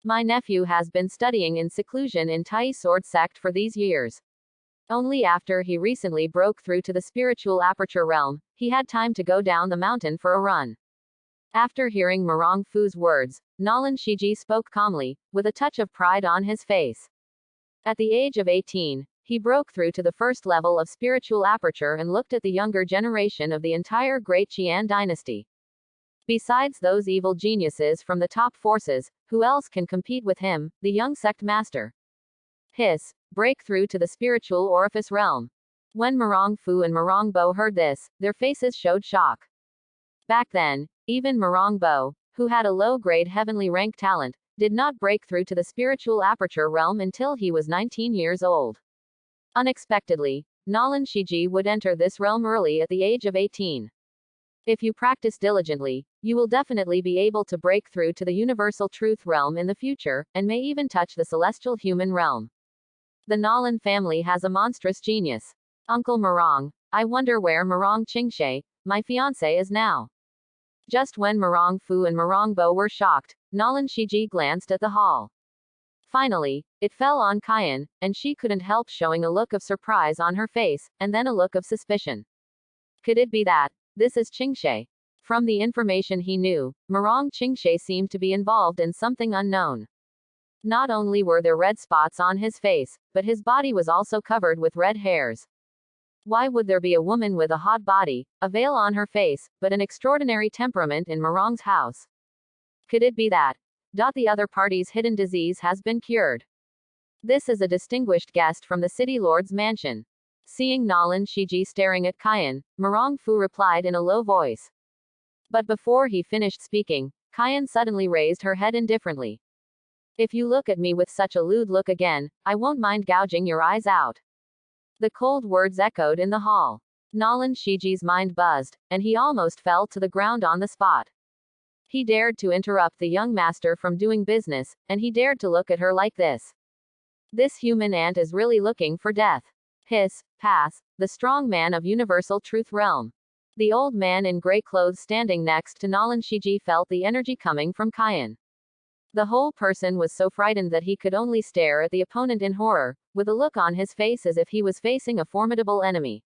My nephew has been studying in seclusion in Tai Sword Sect for these years. Only after he recently broke through to the spiritual aperture realm, he had time to go down the mountain for a run. After hearing Marong Fu's words, Nalan Shiji spoke calmly, with a touch of pride on his face. At the age of 18, he broke through to the first level of spiritual aperture and looked at the younger generation of the entire Great Qian dynasty. Besides those evil geniuses from the top forces, who else can compete with him, the young sect master? Break through to the spiritual orifice realm. When Marong Fu and Marong Bo heard this, their faces showed shock. Back then, even Marong Bo, who had a low-grade heavenly rank talent, did not break through to the spiritual aperture realm until he was 19 years old. Unexpectedly, Nalan Shiji would enter this realm early at the age of 18. If you practice diligently, you will definitely be able to break through to the universal truth realm in the future, and may even touch the celestial human realm. The Nalan family has a monstrous genius. Uncle Marong, I wonder where Marong Qingshui, my fiancé, is now. Just when Marong Fu and Marong Bo were shocked, Nalan Shiji glanced at the hall. Finally, it fell on Kayan, and she couldn't help showing a look of surprise on her face, and then a look of suspicion. Could it be that this is Qingshui? From the information he knew, Marong Qingshui seemed to be involved in something unknown. Not only were there red spots on his face, but his body was also covered with red hairs. Why would there be a woman with a hot body, a veil on her face, but an extraordinary temperament in Marong's house? Could it be that the other party's hidden disease has been cured? This is a distinguished guest from the city lord's mansion. Seeing Nalan Shiji staring at Kayan, Marong Fu replied in a low voice. But before he finished speaking, Kayan suddenly raised her head indifferently. If you look at me with such a lewd look again, I won't mind gouging your eyes out. The cold words echoed in the hall. Nalan Shiji's mind buzzed, and he almost fell to the ground on the spot. He dared to interrupt the young master from doing business, and he dared to look at her like this. This human ant is really looking for death. Pass, the strong man of universal truth realm. The old man in gray clothes standing next to Nalan Shiji felt the energy coming from Kayan. The whole person was so frightened that he could only stare at the opponent in horror, with a look on his face as if he was facing a formidable enemy.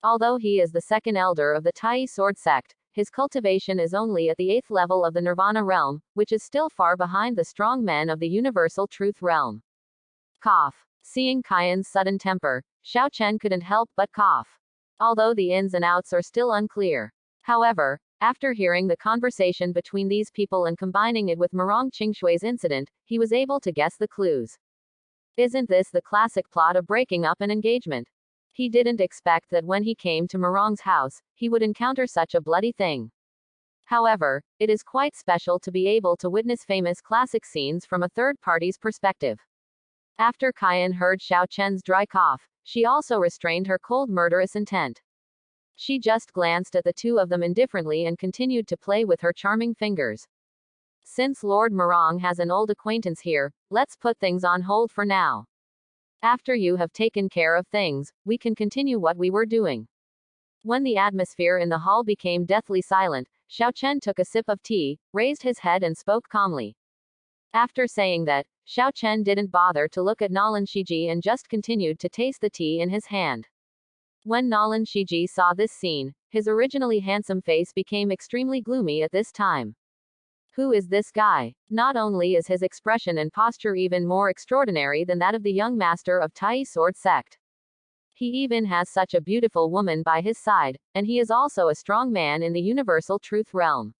Although he is the second elder of the Tai Sword Sect, his cultivation is only at the 8th level of the Nirvana realm, which is still far behind the strong men of the Universal Truth realm. Cough. Seeing Kayan's sudden temper, Xiao Chen couldn't help but cough. Although the ins and outs are still unclear. However, after hearing the conversation between these people and combining it with Marong Qingshui's incident, he was able to guess the clues. Isn't this the classic plot of breaking up an engagement? He didn't expect that when he came to Marong's house, he would encounter such a bloody thing. However, it is quite special to be able to witness famous classic scenes from a third party's perspective. After Kayan heard Xiao Chen's dry cough, she also restrained her cold murderous intent. She just glanced at the two of them indifferently and continued to play with her charming fingers. Since Lord Marong has an old acquaintance here, let's put things on hold for now. After you have taken care of things, we can continue what we were doing. When the atmosphere in the hall became deathly silent, Xiao Chen took a sip of tea, raised his head and spoke calmly. After saying that, Xiao Chen didn't bother to look at Nalan Shiji and just continued to taste the tea in his hand. When Nalan Shiji saw this scene, his originally handsome face became extremely gloomy at this time. Who is this guy? Not only is his expression and posture even more extraordinary than that of the young master of Tai Sword Sect. He even has such a beautiful woman by his side, and he is also a strong man in the universal truth realm.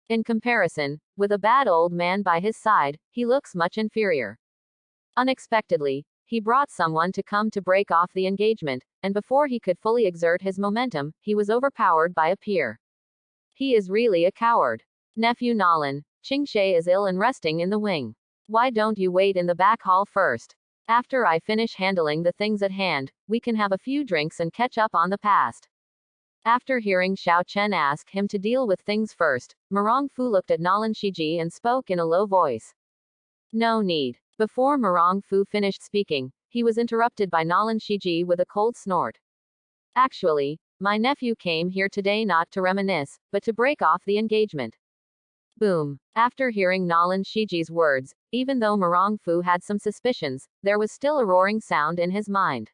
In comparison, with a bad old man by his side, he looks much inferior. Unexpectedly, he brought someone to come to break off the engagement, and before he could fully exert his momentum, he was overpowered by a peer. He is really a coward. Nephew Nolan, Qingshe is ill and resting in the wing. Why don't you wait in the back hall first? After I finish handling the things at hand, we can have a few drinks and catch up on the past. After hearing Xiao Chen ask him to deal with things first, Murong Fu looked at Nalan Shiji and spoke in a low voice. No need. Before Murong Fu finished speaking, he was interrupted by Nalan Shiji with a cold snort. Actually, my nephew came here today not to reminisce, but to break off the engagement. Boom. After hearing Nalan Shiji's words, even though Murong Fu had some suspicions, there was still a roaring sound in his mind.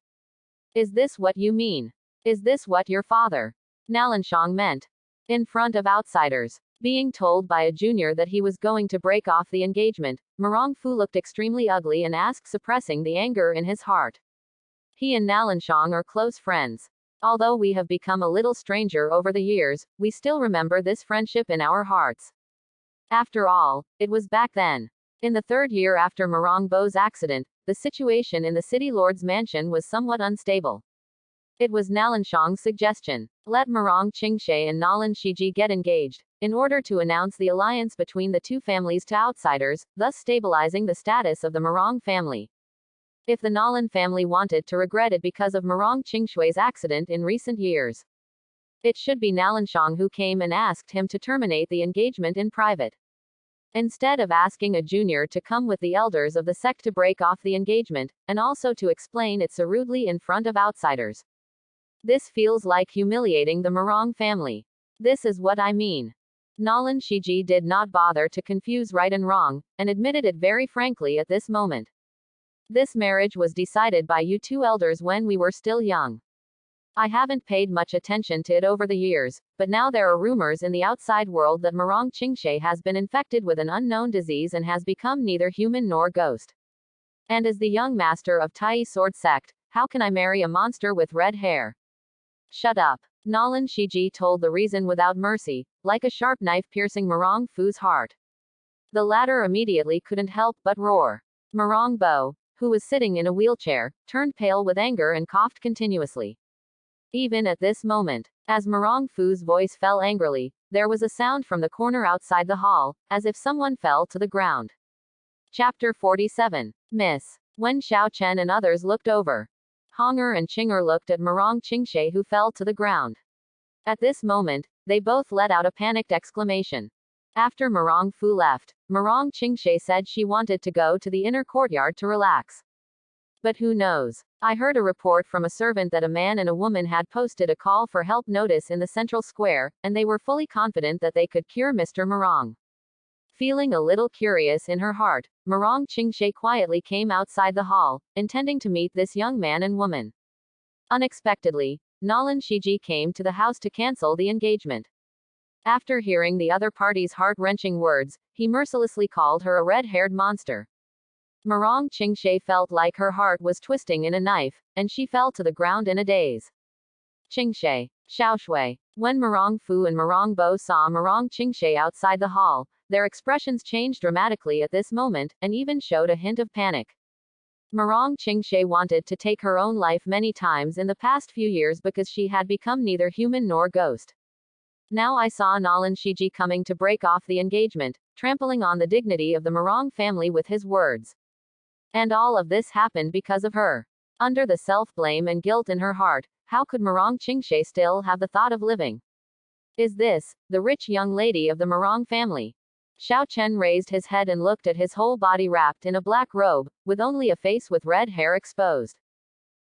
Is this what you mean? Is this what your father, Nalanshang, meant? In front of outsiders, being told by a junior that he was going to break off the engagement, Murong Fu looked extremely ugly and asked, suppressing the anger in his heart. He and Nalanshang are close friends. Although we have become a little stranger over the years, we still remember this friendship in our hearts. After all, it was back then. In the 3rd year after Murong Bo's accident, the situation in the city lord's mansion was somewhat unstable. It was Nalanshang's suggestion. Let Murong Qingshe and Nalan Shiji get engaged, in order to announce the alliance between the two families to outsiders, thus stabilizing the status of the Murong family. If the Nalan family wanted to regret it because of Murong Qingshui's accident in recent years, it should be Nalanshang who came and asked him to terminate the engagement in private. Instead of asking a junior to come with the elders of the sect to break off the engagement, and also to explain it so rudely in front of outsiders. This feels like humiliating the Murong family. This is what I mean. Nalan Shiji did not bother to confuse right and wrong, and admitted it very frankly at this moment. This marriage was decided by you two elders when we were still young. I haven't paid much attention to it over the years, but now there are rumors in the outside world that Murong Qingshe has been infected with an unknown disease and has become neither human nor ghost. And as the young master of Tai Sword Sect, how can I marry a monster with red hair? Shut up. Nalan Shiji told the reason without mercy, like a sharp knife piercing Murong Fu's heart. The latter immediately couldn't help but roar. Murong Bo, who was sitting in a wheelchair, turned pale with anger and coughed continuously. Even at this moment, as Murong Fu's voice fell angrily, there was a sound from the corner outside the hall, as if someone fell to the ground. Chapter 47. Miss. When Xiao Chen and others looked over, Honger and Chinger looked at Murong Qingshe, who fell to the ground. At this moment, they both let out a panicked exclamation. After Murong Fu left, Murong Qingshe said she wanted to go to the inner courtyard to relax. But who knows? I heard a report from a servant that a man and a woman had posted a call for help notice in the central square, and they were fully confident that they could cure Mr. Murong. Feeling a little curious in her heart, Murong Qingshe quietly came outside the hall, intending to meet this young man and woman. Unexpectedly, Nalan Shiji came to the house to cancel the engagement. After hearing the other party's heart-wrenching words, he mercilessly called her a red-haired monster. Murong Qingshe felt like her heart was twisting in a knife, and she fell to the ground in a daze. Qingshe. Xiaoshui. When Murong Fu and Murong Bo saw Murong Qingshe outside the hall, their expressions changed dramatically at this moment, and even showed a hint of panic. Murong Qingshe wanted to take her own life many times in the past few years because she had become neither human nor ghost. Now I saw Nalan Shiji coming to break off the engagement, trampling on the dignity of the Murong family with his words. And all of this happened because of her. Under the self-blame and guilt in her heart, how could Murong Qingshe still have the thought of living? Is this the rich young lady of the Murong family? Xiao Chen raised his head and looked at his whole body wrapped in a black robe, with only a face with red hair exposed.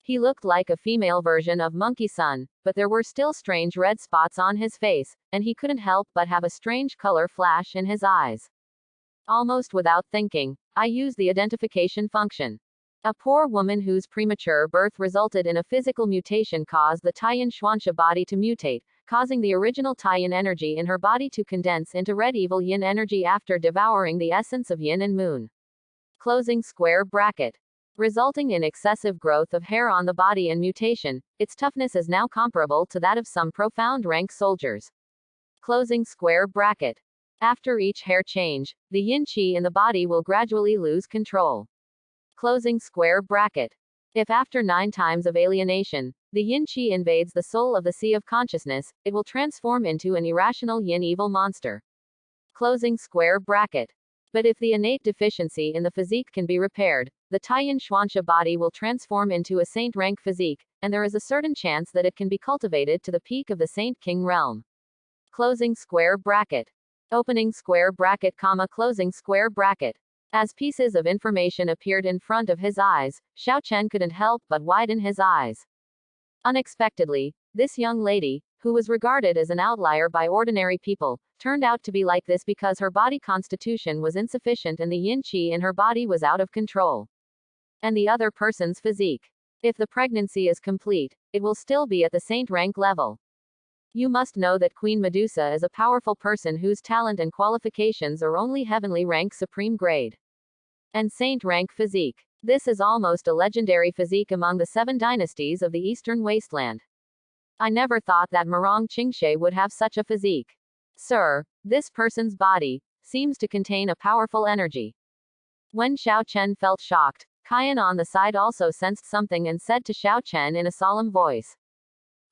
He looked like a female version of Monkey Sun, but there were still strange red spots on his face, and he couldn't help but have a strange color flash in his eyes. Almost without thinking, I used the identification function. A poor woman whose premature birth resulted in a physical mutation caused the Taiyan Xuanxia body to mutate, causing the original Taiyan energy in her body to condense into red evil yin energy after devouring the essence of yin and moon. Closing square bracket. resulting in excessive growth of hair on the body and mutation. Its toughness is now comparable to that of some profound rank soldiers. Closing square bracket. After each hair change, the yin qi in the body will gradually lose control. Closing square bracket. If after 9 times of alienation, the yin qi invades the soul of the sea of consciousness, it will transform into an irrational yin evil monster. Closing square bracket. But if the innate deficiency in the physique can be repaired, the Taiyin Xuanxia body will transform into a saint rank physique, and there is a certain chance that it can be cultivated to the peak of the Saint King realm. Closing square bracket. Opening square bracket, closing square bracket. As pieces of information appeared in front of his eyes, Xiao Chen couldn't help but widen his eyes. Unexpectedly, this young lady, who was regarded as an outlier by ordinary people, turned out to be like this because her body constitution was insufficient and the yin qi in her body was out of control. And the other person's physique. If the pregnancy is complete, it will still be at the saint rank level. You must know that Queen Medusa is a powerful person whose talent and qualifications are only heavenly rank supreme grade. And saint rank physique. This is almost a legendary physique among the 7 dynasties of the Eastern Wasteland. I never thought that Murong Qingshe would have such a physique. Sir, this person's body seems to contain a powerful energy. When Xiao Chen felt shocked, Kayan on the side also sensed something and said to Xiao Chen in a solemn voice.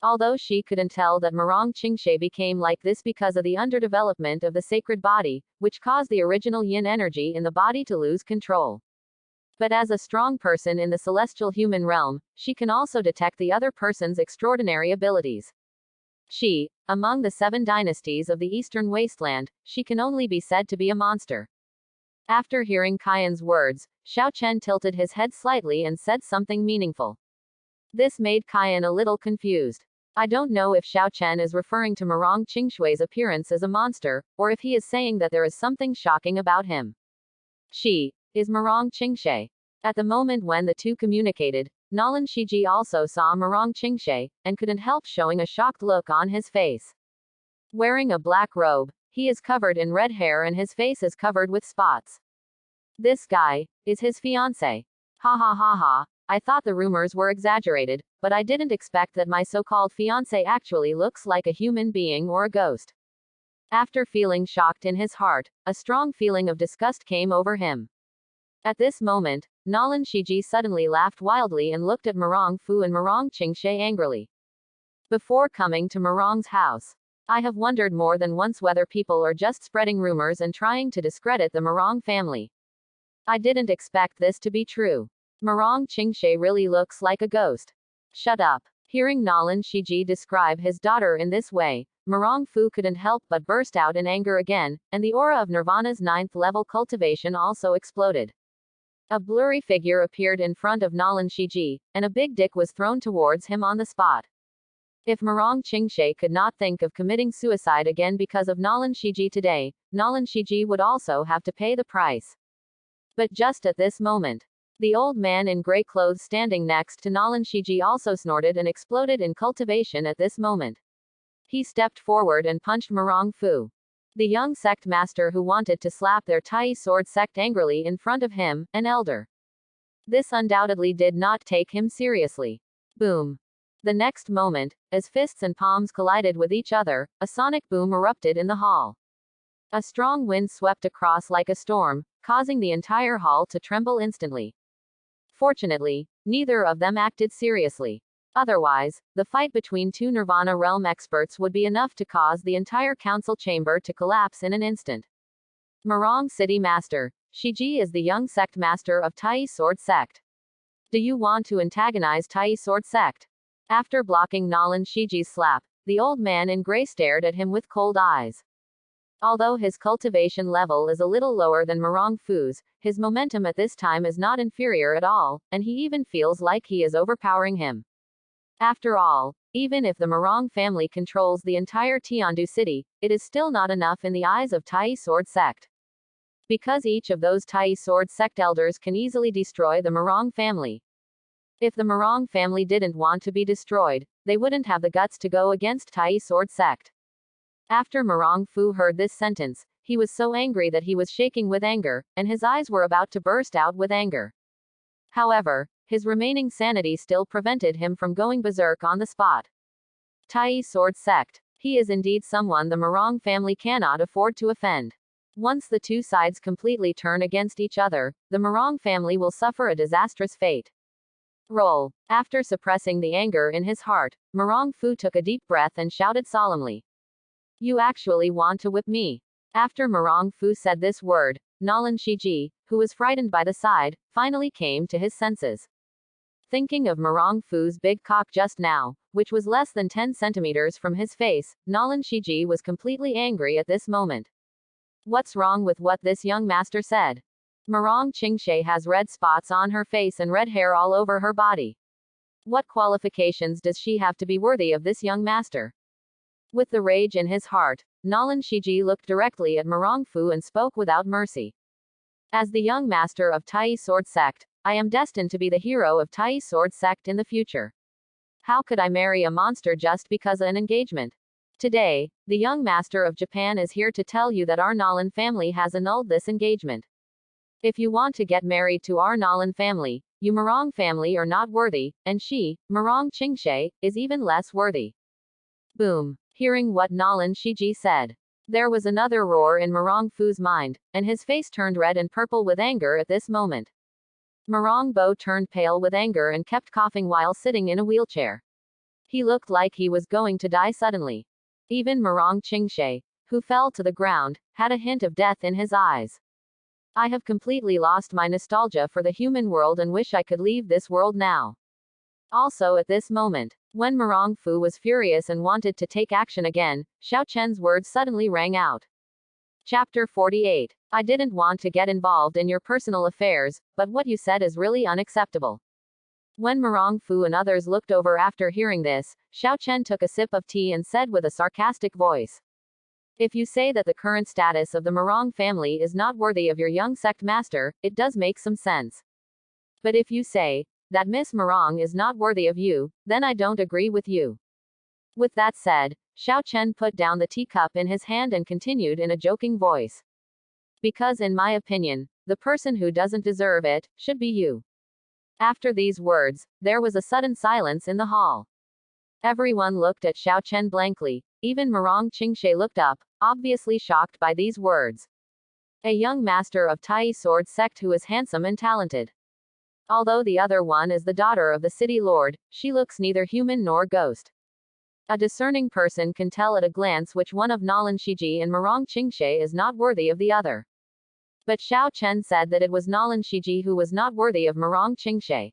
Although she couldn't tell that Murong Qingshe became like this because of the underdevelopment of the sacred body, which caused the original yin energy in the body to lose control. But as a strong person in the celestial human realm, she can also detect the other person's extraordinary abilities. She, among the 7 dynasties of the Eastern Wasteland, she can only be said to be a monster. After hearing Kayan's words, Xiao Chen tilted his head slightly and said something meaningful. This made Kayan a little confused. I don't know if Xiao Chen is referring to Murong Qingshui's appearance as a monster, or if he is saying that there is something shocking about him. She is Murong Qingshe. At the moment when the two communicated, Nalan Shiji also saw Murong Qingshe, and couldn't help showing a shocked look on his face. Wearing a black robe, he is covered in red hair and his face is covered with spots. This guy is his fiancé. Ha ha ha ha. I thought the rumors were exaggerated, but I didn't expect that my so-called fiancé actually looks like a human being or a ghost. After feeling shocked in his heart, a strong feeling of disgust came over him. At this moment, Nalan Shiji suddenly laughed wildly and looked at Murong Fu and Murong Qingshe angrily. Before coming to Murong's house, I have wondered more than once whether people are just spreading rumors and trying to discredit the Murong family. I didn't expect this to be true. Murong Qingshe really looks like a ghost. Shut up. Hearing Nalan Shiji describe his daughter in this way, Murong Fu couldn't help but burst out in anger again, and the aura of Nirvana's 9th level cultivation also exploded. A blurry figure appeared in front of Nalan Shiji, and a big dick was thrown towards him on the spot. If Murong Qingshe could not think of committing suicide again because of Nalan Shiji today, Nalan Shiji would also have to pay the price. But just at this moment, the old man in gray clothes standing next to Nalan Shiji also snorted and exploded in cultivation at this moment. He stepped forward and punched Murong Fu. The young sect master who wanted to slap their Tai sword sect angrily in front of him, an elder. This undoubtedly did not take him seriously. Boom. The next moment, as fists and palms collided with each other, a sonic boom erupted in the hall. A strong wind swept across like a storm, causing the entire hall to tremble instantly. Fortunately, neither of them acted seriously. Otherwise, the fight between 2 Nirvana realm experts would be enough to cause the entire council chamber to collapse in an instant. Murong City Master, Shiji is the young sect master of Tai Sword Sect. Do you want to antagonize Tai Sword Sect? After blocking Nalan Shiji's slap, the old man in gray stared at him with cold eyes. Although his cultivation level is a little lower than Murong Fu's, his momentum at this time is not inferior at all, and he even feels like he is overpowering him. After all, even if the Murong family controls the entire Tiandu city, it is still not enough in the eyes of Tai Sword Sect. Because each of those Tai Sword Sect elders can easily destroy the Murong family. If the Murong family didn't want to be destroyed, they wouldn't have the guts to go against Tai Sword Sect. After Murong Fu heard this sentence, he was so angry that he was shaking with anger, and his eyes were about to burst out with anger. However, his remaining sanity still prevented him from going berserk on the spot. Tai Sword Sect. He is indeed someone the Morong family cannot afford to offend. Once the two sides completely turn against each other, the Morong family will suffer a disastrous fate. Roll. After suppressing the anger in his heart, Morong Fu took a deep breath and shouted solemnly. You actually want to whip me? After Morong Fu said this word, Nalan Shiji, who was frightened by the side, finally came to his senses. Thinking of Morong Fu's big cock just now, which was less than 10 centimeters from his face, Nalan Shiji was completely angry at this moment. What's wrong with what this young master said? Morong Qingshe has red spots on her face and red hair all over her body. What qualifications does she have to be worthy of this young master? With the rage in his heart, Nalan Shiji looked directly at Morong Fu and spoke without mercy. As the young master of Tai Sword Sect, I am destined to be the hero of Tai Sword Sect in the future. How could I marry a monster just because of an engagement? Today, the young master of Japan is here to tell you that our Nalan family has annulled this engagement. If you want to get married to our Nalan family, you Morong family are not worthy, and she, Morong Qingshe, is even less worthy. Boom. Hearing what Nalan Shiji said, there was another roar in Morong Fu's mind, and his face turned red and purple with anger at this moment. Morong Bo turned pale with anger and kept coughing while sitting in a wheelchair. He looked like he was going to die suddenly. Even Morong Qingshe, who fell to the ground, had a hint of death in his eyes. I have completely lost my nostalgia for the human world and wish I could leave this world now. Also at this moment, when Morong Fu was furious and wanted to take action again, Xiao Chen's words suddenly rang out. Chapter 48. I didn't want to get involved in your personal affairs, but what you said is really unacceptable. When Morong Fu and others looked over after hearing this, Xiao Chen took a sip of tea and said with a sarcastic voice. If you say that the current status of the Morong family is not worthy of your young sect master, it does make some sense. But if you say that Miss Morong is not worthy of you, then I don't agree with you. With that said, Xiao Chen put down the teacup in his hand and continued in a joking voice. Because in my opinion, the person who doesn't deserve it, should be you. After these words, there was a sudden silence in the hall. Everyone looked at Xiao Chen blankly, even Morong Qingshe looked up, obviously shocked by these words. A young master of Tai Sword Sect who is handsome and talented. Although the other one is the daughter of the city lord, she looks neither human nor ghost. A discerning person can tell at a glance which one of Nalan Shiji and Morong Qingshe is not worthy of the other. But Xiao Chen said that it was Nalan Shiji who was not worthy of Morong Qingshe.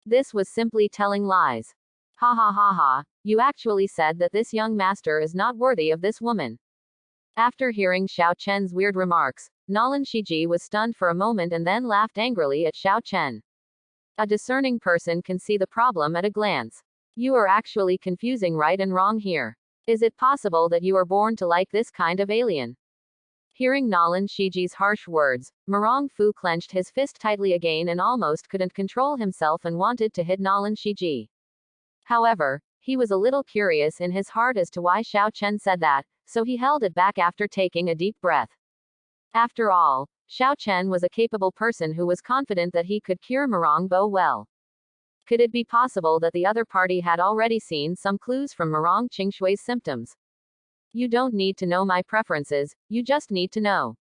This was simply telling lies. Ha ha ha ha, you actually said that this young master is not worthy of this woman. After hearing Xiao Chen's weird remarks, Nalan Shiji was stunned for a moment and then laughed angrily at Xiao Chen. A discerning person can see the problem at a glance. You are actually confusing right and wrong here. Is it possible that you are born to like this kind of alien? Hearing Nalan Shiji's harsh words, Morong Fu clenched his fist tightly again and almost couldn't control himself and wanted to hit Nalan Shiji. However, he was a little curious in his heart as to why Xiao Chen said that, so he held it back after taking a deep breath. After all, Xiao Chen was a capable person who was confident that he could cure Morong Bo well. Could it be possible that the other party had already seen some clues from Morong Qingshui's symptoms? You don't need to know my preferences, you just need to know.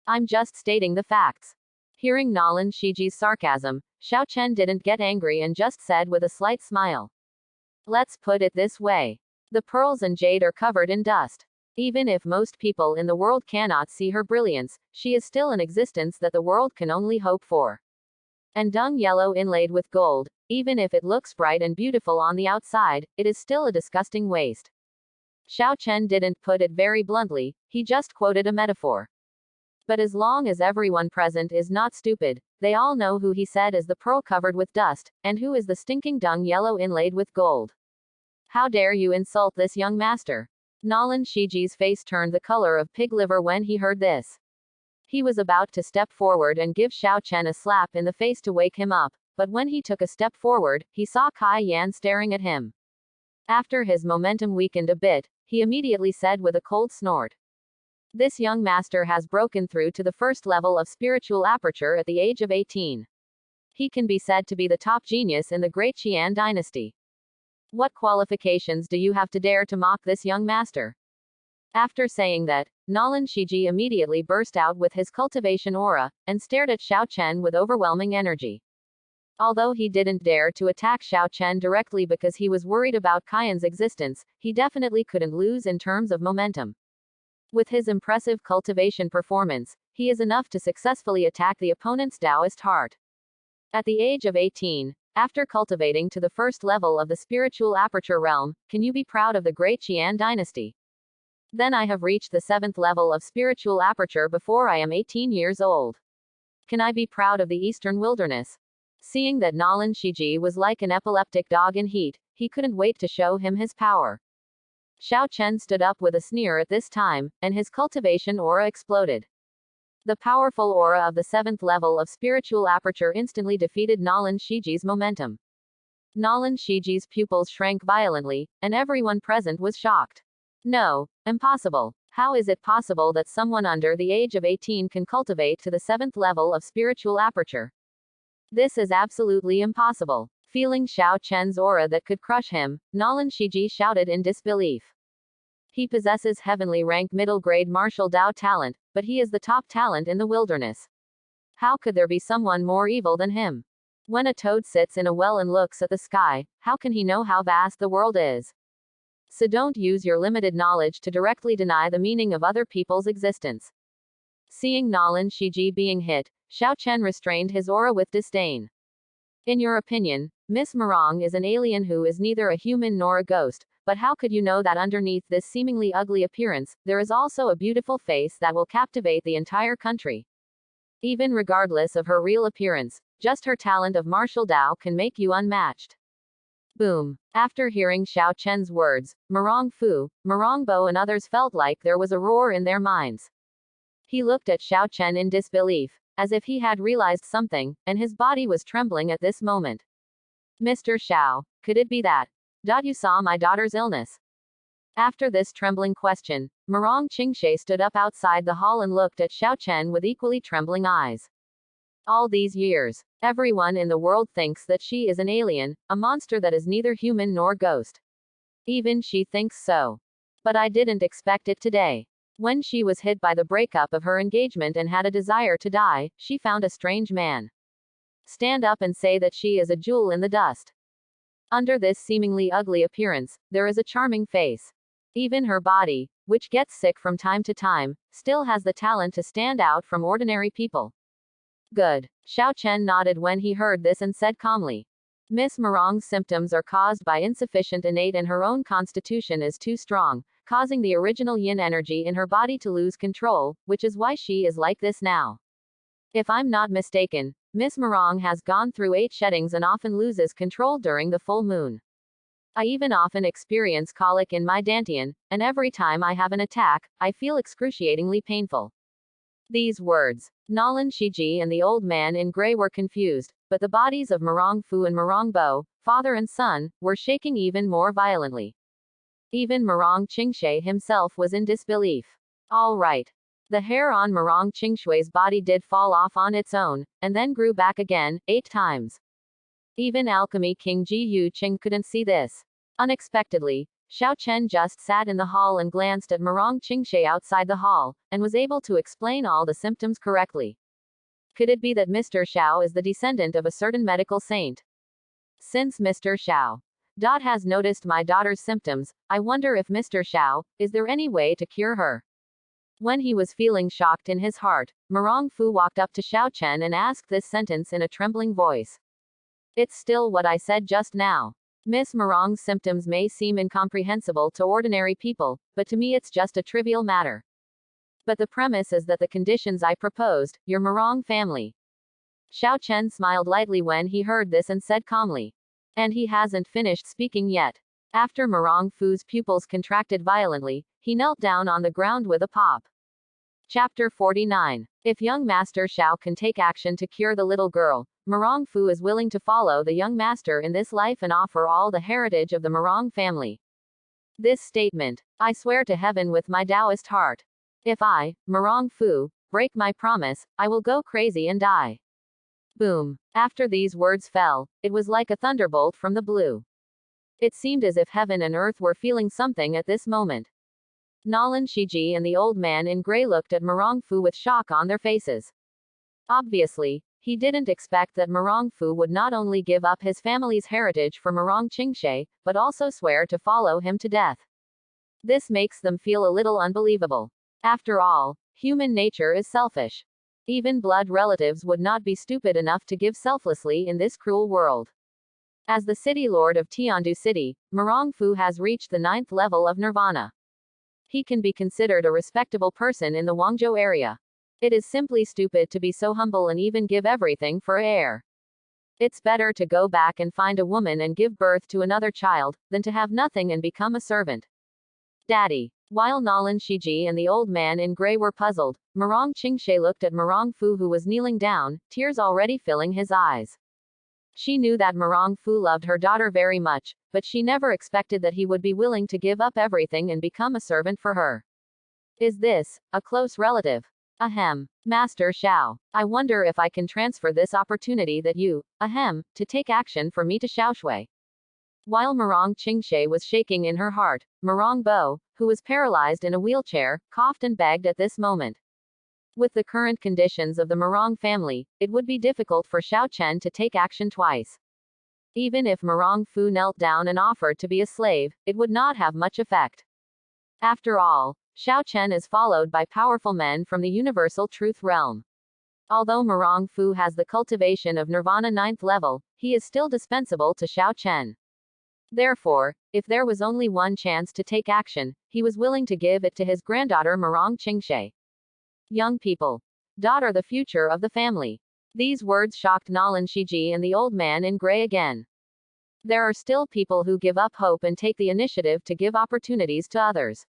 I'm just stating the facts. Hearing Nalan Shiji's sarcasm, Xiao Chen didn't get angry and just said with a slight smile. Let's put it this way. The pearls and jade are covered in dust. Even if most people in the world cannot see her brilliance, she is still an existence that the world can only hope for. And dung yellow inlaid with gold, even if it looks bright and beautiful on the outside, it is still a disgusting waste. Xiao Chen didn't put it very bluntly, he just quoted a metaphor. But as long as everyone present is not stupid, they all know who he said is the pearl covered with dust, and who is the stinking dung yellow inlaid with gold. How dare you insult this young master? Nalan Shiji's face turned the color of pig liver when he heard this. He was about to step forward and give Xiao Chen a slap in the face to wake him up, but when he took a step forward, he saw Kai Yan staring at him. After his momentum weakened a bit, he immediately said with a cold snort. This young master has broken through to the first level of spiritual aperture at the age of 18. He can be said to be the top genius in the great Qian dynasty. What qualifications do you have to dare to mock this young master? After saying that, Nalan Shiji immediately burst out with his cultivation aura, and stared at Xiao Chen with overwhelming energy. Although he didn't dare to attack Xiao Chen directly because he was worried about Qian's existence, he definitely couldn't lose in terms of momentum. With his impressive cultivation performance, he is enough to successfully attack the opponent's Taoist heart. At the age of 18, after cultivating to the first level of the spiritual aperture realm, can you be proud of the great Qian dynasty? Then I have reached the 7th level of spiritual aperture before I am 18 years old. Can I be proud of the eastern wilderness? Seeing that Nalan Shiji was like an epileptic dog in heat, he couldn't wait to show him his power. Xiao Chen stood up with a sneer at this time, and his cultivation aura exploded. The powerful aura of the 7th level of spiritual aperture instantly defeated Nalan Shiji's momentum. Nalan Shiji's pupils shrank violently, and everyone present was shocked. No, impossible. How is it possible that someone under the age of 18 can cultivate to the 7th level of spiritual aperture? This is absolutely impossible. Feeling Xiao Chen's aura that could crush him, Nalan Shiji shouted in disbelief. He possesses heavenly rank middle grade martial Dao talent, but he is the top talent in the wilderness. How could there be someone more evil than him? When a toad sits in a well and looks at the sky, how can he know how vast the world is? So don't use your limited knowledge to directly deny the meaning of other people's existence. Seeing Nalan Shiji being hit, Xiao Chen restrained his aura with disdain. In your opinion, Miss Mirong is an alien who is neither a human nor a ghost, but how could you know that underneath this seemingly ugly appearance, there is also a beautiful face that will captivate the entire country? Even regardless of her real appearance, just her talent of martial Dao can make you unmatched. Boom. After hearing Xiao Chen's words, Mirong Fu, Mirong Bo and others felt like there was a roar in their minds. He looked at Xiao Chen in disbelief, as if he had realized something, and his body was trembling at this moment. Mr. Xiao, could it be that you saw my daughter's illness? After this trembling question, Mirong Qingshe stood up outside the hall and looked at Xiao Chen with equally trembling eyes. All these years, everyone in the world thinks that she is an alien, a monster that is neither human nor ghost. Even she thinks so. But I didn't expect it today. When she was hit by the breakup of her engagement and had a desire to die, she found a strange man. Stand up and say that she is a jewel in the dust. Under this seemingly ugly appearance, there is a charming face. Even her body, which gets sick from time to time, still has the talent to stand out from ordinary people. Good. Xiao Chen nodded when he heard this and said calmly. Miss Mirong's symptoms are caused by insufficient innate and her own constitution is too strong, causing the original yin energy in her body to lose control, which is why she is like this now. If I'm not mistaken, Miss Mirong has gone through 8 sheddings and often loses control during the full moon. I even often experience colic in my dantian, and every time I have an attack, I feel excruciatingly painful. These words. Nalan Shiji and the old man in gray were confused, but the bodies of Mirong Fu and Mirong Bo, father and son, were shaking even more violently. Even Mirong Qingshe himself was in disbelief. All right. The hair on Mirong Qingshui's body did fall off on its own, and then grew back again, 8 times. Even Alchemy King Ji Yu Qing couldn't see this. Unexpectedly, Xiao Chen just sat in the hall and glanced at Mirong Qingshe outside the hall, and was able to explain all the symptoms correctly. Could it be that Mr. Xiao is the descendant of a certain medical saint? Since Mr. Xiao has noticed my daughter's symptoms, I wonder if Mr. Xiao, is there any way to cure her? When he was feeling shocked in his heart, Mirong Fu walked up to Xiao Chen and asked this sentence in a trembling voice. It's still what I said just now. Miss Mirong's symptoms may seem incomprehensible to ordinary people, but to me it's just a trivial matter. But the premise is that the conditions I proposed, your Mirong family. Xiao Chen smiled lightly when he heard this and said calmly. And he hasn't finished speaking yet. After Mirong Fu's pupils contracted violently, he knelt down on the ground with a pop. Chapter 49. If young Master Xiao can take action to cure the little girl, Mirong Fu is willing to follow the young master in this life and offer all the heritage of the Mirong family. This statement, I swear to heaven with my Taoist heart. If I, Mirong Fu, break my promise, I will go crazy and die. Boom. After these words fell, it was like a thunderbolt from the blue. It seemed as if heaven and earth were feeling something at this moment. Nalan Shiji and the old man in gray looked at Marongfu with shock on their faces. Obviously, he didn't expect that Marongfu would not only give up his family's heritage for Marong Qingshe, but also swear to follow him to death. This makes them feel a little unbelievable. After all, human nature is selfish. Even blood relatives would not be stupid enough to give selflessly in this cruel world. As the city lord of Tiandu City, Marongfu has reached the 9th level of nirvana. He can be considered a respectable person in the Guangzhou area. It is simply stupid to be so humble and even give everything for heir. It's better to go back and find a woman and give birth to another child, than to have nothing and become a servant. Daddy. While Nalan Shiji and the old man in gray were puzzled, Marong Qingshe looked at Marongfu, who was kneeling down, tears already filling his eyes. She knew that Marongfu loved her daughter very much, but she never expected that he would be willing to give up everything and become a servant for her. Is this a close relative? Ahem. Master Xiao. I wonder if I can transfer this opportunity that you, to take action for me to Xiaoshui. While Marong Qingshe was shaking in her heart, Marong Bo, who was paralyzed in a wheelchair, coughed and begged at this moment. With the current conditions of the Marong family, it would be difficult for Xiao Chen to take action twice. Even if Marongfu knelt down and offered to be a slave, it would not have much effect. After all, Xiao Chen is followed by powerful men from the universal truth realm. Although Marongfu has the cultivation of Nirvana 9th level, he is still dispensable to Xiao Chen. Therefore, if there was only one chance to take action, he was willing to give it to his granddaughter Marong Qingshe. Young people. Daughter, the future of the family. These words shocked Nalan Shiji and the old man in gray again. There are still people who give up hope and take the initiative to give opportunities to others.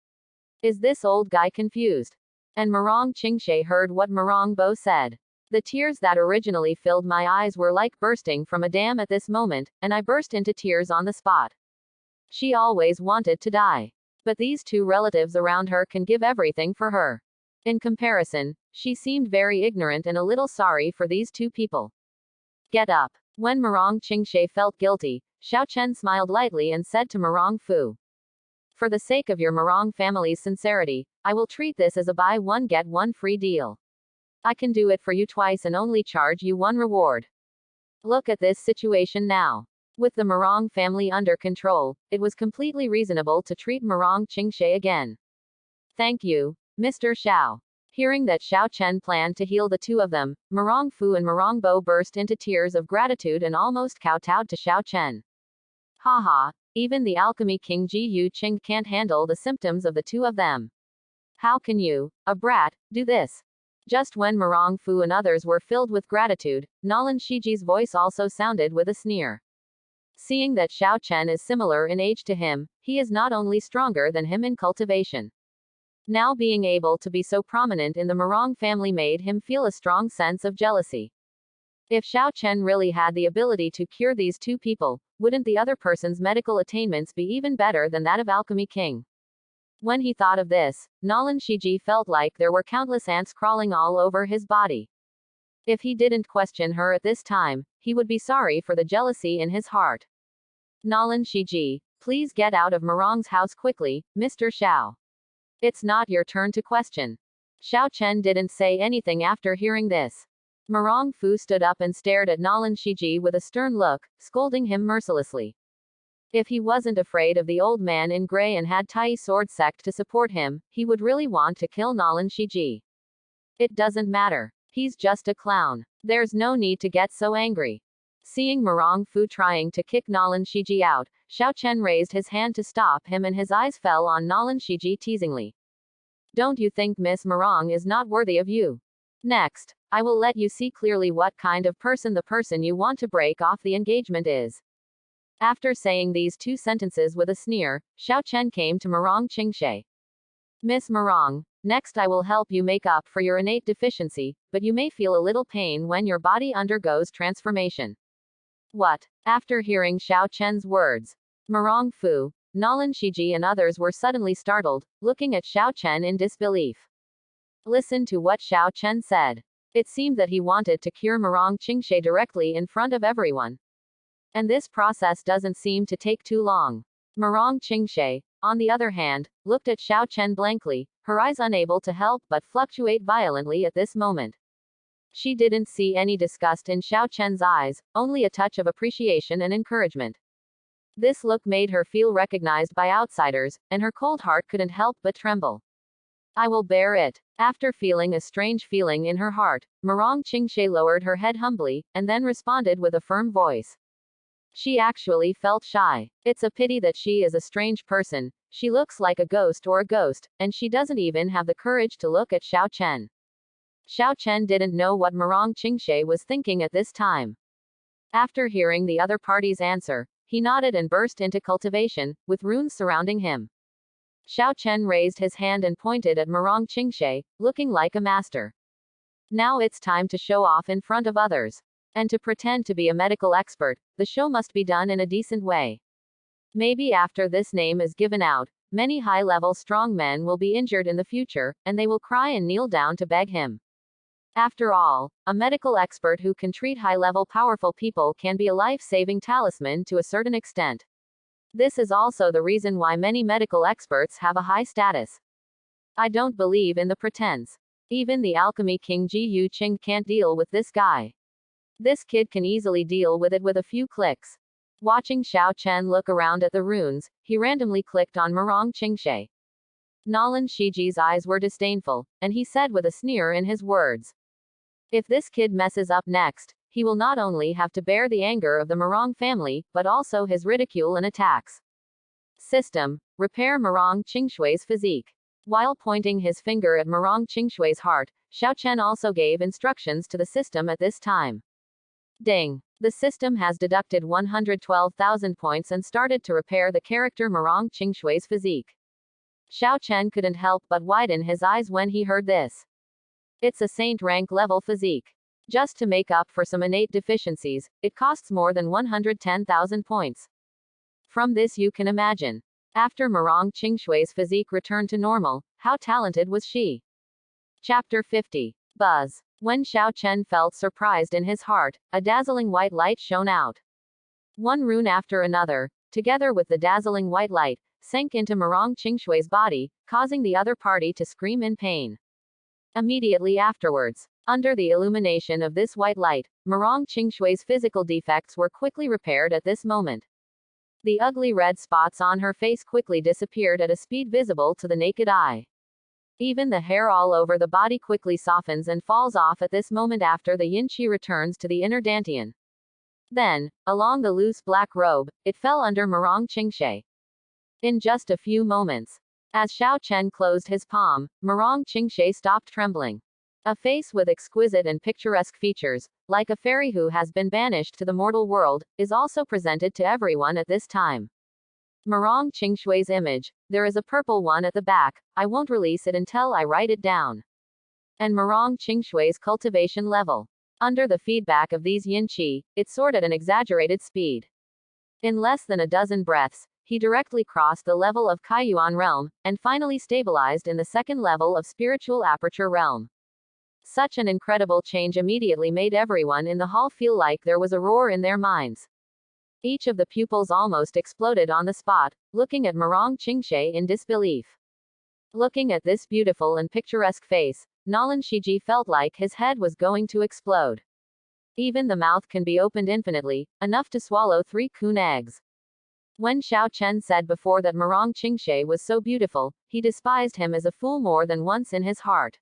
Is this old guy confused? And Marong Qingshe heard what Marong Bo said. The tears that originally filled my eyes were like bursting from a dam at this moment, and I burst into tears on the spot. She always wanted to die. But these two relatives around her can give everything for her. In comparison, she seemed very ignorant and a little sorry for these two people. Get up. When Marong Qingshe felt guilty, Xiao Chen smiled lightly and said to Marong Fu. For the sake of your Marong family's sincerity, I will treat this as a buy one get one free deal. I can do it for you twice and only charge you one reward. Look at this situation now. With the Marong family under control, it was completely reasonable to treat Marong Qingshe again. Thank you, Mr. Xiao. Hearing that Xiao Chen planned to heal the two of them, Marong Fu and Marong Bo burst into tears of gratitude and almost kowtowed to Xiao Chen. Haha, even the alchemy king Ji Yu Qing can't handle the symptoms of the two of them. How can you, a brat, do this? Just when Marong Fu and others were filled with gratitude, Nalan Shiji's voice also sounded with a sneer. Seeing that Xiao Chen is similar in age to him, he is not only stronger than him in cultivation. Now being able to be so prominent in the Marong family made him feel a strong sense of jealousy. If Xiao Chen really had the ability to cure these two people, wouldn't the other person's medical attainments be even better than that of Alchemy King? When he thought of this, Nalan Shiji felt like there were countless ants crawling all over his body. If he didn't question her at this time, he would be sorry for the jealousy in his heart. Nalan Shiji, please get out of Marong's house quickly, Mr. Xiao. It's not your turn to question. Xiao Chen didn't say anything after hearing this. Marong Fu stood up and stared at Nalan Shiji with a stern look, scolding him mercilessly. If he wasn't afraid of the old man in gray and had Tai sword sect to support him, he would really want to kill Nalan Shiji. It doesn't matter. He's just a clown. There's no need to get so angry. Seeing Marong Fu trying to kick Nalan Shiji out, Xiao Chen raised his hand to stop him and his eyes fell on Nalan Shiji teasingly. Don't you think Miss Marong is not worthy of you? Next, I will let you see clearly what kind of person the person you want to break off the engagement is. After saying these two sentences with a sneer, Xiao Chen came to Marong Qingshe. Miss Marong, next I will help you make up for your innate deficiency, but you may feel a little pain when your body undergoes transformation. What? After hearing Xiao Chen's words, Marong Fu, Nalan Shiji and others were suddenly startled, looking at Xiao Chen in disbelief. Listen to what Xiao Chen said. It seemed that he wanted to cure Murong Qingshe directly in front of everyone. And this process doesn't seem to take too long. Murong Qingshe, on the other hand, looked at Xiao Chen blankly, her eyes unable to help but fluctuate violently at this moment. She didn't see any disgust in Xiao Chen's eyes, only a touch of appreciation and encouragement. This look made her feel recognized by outsiders, and her cold heart couldn't help but tremble. I will bear it. After feeling a strange feeling in her heart, Murong Qingshe lowered her head humbly, and then responded with a firm voice. She actually felt shy. It's a pity that she is a strange person. She looks like a ghost, and she doesn't even have the courage to look at Xiao Chen. Xiao Chen didn't know what Murong Qingshe was thinking at this time. After hearing the other party's answer, he nodded and burst into cultivation, with runes surrounding him. Xiao Chen raised his hand and pointed at Murong Qingshe, looking like a master. Now it's time to show off in front of others. And to pretend to be a medical expert, the show must be done in a decent way. Maybe after this name is given out, many high-level strong men will be injured in the future, and they will cry and kneel down to beg him. After all, a medical expert who can treat high-level powerful people can be a life-saving talisman to a certain extent. This is also the reason why many medical experts have a high status. I don't believe in the pretense. Even the alchemy king Ji Yu Qing can't deal with this guy. This kid can easily deal with it with a few clicks. Watching Xiao Chen look around at the runes, he randomly clicked on Murong Qingshe. Nalan Shiji's eyes were disdainful, and he said with a sneer in his words. If this kid messes up next, he will not only have to bear the anger of the Murong family, but also his ridicule and attacks. System. Repair Murong Qingshui's physique. While pointing his finger at Murong Qingshui's heart, Xiao Chen also gave instructions to the system at this time. Ding. The system has deducted 112,000 points and started to repair the character Murong Qingshui's physique. Xiao Chen couldn't help but widen his eyes when he heard this. It's a saint rank level physique. Just to make up for some innate deficiencies, it costs more than 110,000 points. From this you can imagine. After Murong Qingshui's physique returned to normal, how talented was she? Chapter 50. Buzz. When Xiao Chen felt surprised in his heart, a dazzling white light shone out. One rune after another, together with the dazzling white light, sank into Murong Qingshui's body, causing the other party to scream in pain. Immediately afterwards, under the illumination of this white light, Murong Qingshui's physical defects were quickly repaired at this moment. The ugly red spots on her face quickly disappeared at a speed visible to the naked eye. Even the hair all over the body quickly softens and falls off at this moment after the yin qi returns to the inner dantian. Then, along the loose black robe, it fell under Murong Qingshe. In just a few moments. As Xiao Chen closed his palm, Murong Qingshe stopped trembling. A face with exquisite and picturesque features, like a fairy who has been banished to the mortal world, is also presented to everyone at this time. Murong Qingshui's image, there is a purple one at the back, I won't release it until I write it down. And Murong Qingshui's cultivation level. Under the feedback of these yin qi, it soared at an exaggerated speed. In less than a dozen breaths, he directly crossed the level of Kaiyuan realm, and finally stabilized in the second level of spiritual aperture realm. Such an incredible change immediately made everyone in the hall feel like there was a roar in their minds. Each of the pupils almost exploded on the spot, looking at Murong Qingshe in disbelief. Looking at this beautiful and picturesque face, Nalan Shiji felt like his head was going to explode. Even the mouth can be opened infinitely, enough to swallow 3 coon eggs. When Xiao Chen said before that Murong Qingshe was so beautiful, he despised him as a fool more than once in his heart.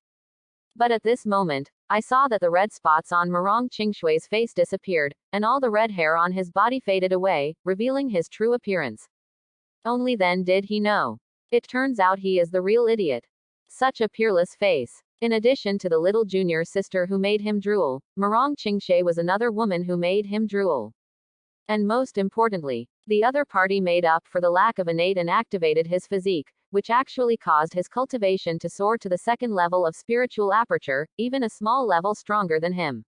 But at this moment, I saw that the red spots on Murong Qingshui's face disappeared, and all the red hair on his body faded away, revealing his true appearance. Only then did he know. It turns out he is the real idiot. Such a peerless face. In addition to the little junior sister who made him drool, Murong Qingshe was another woman who made him drool. And most importantly, the other party made up for the lack of innate and activated his physique, which actually caused his cultivation to soar to the second level of spiritual aperture, even a small level stronger than him.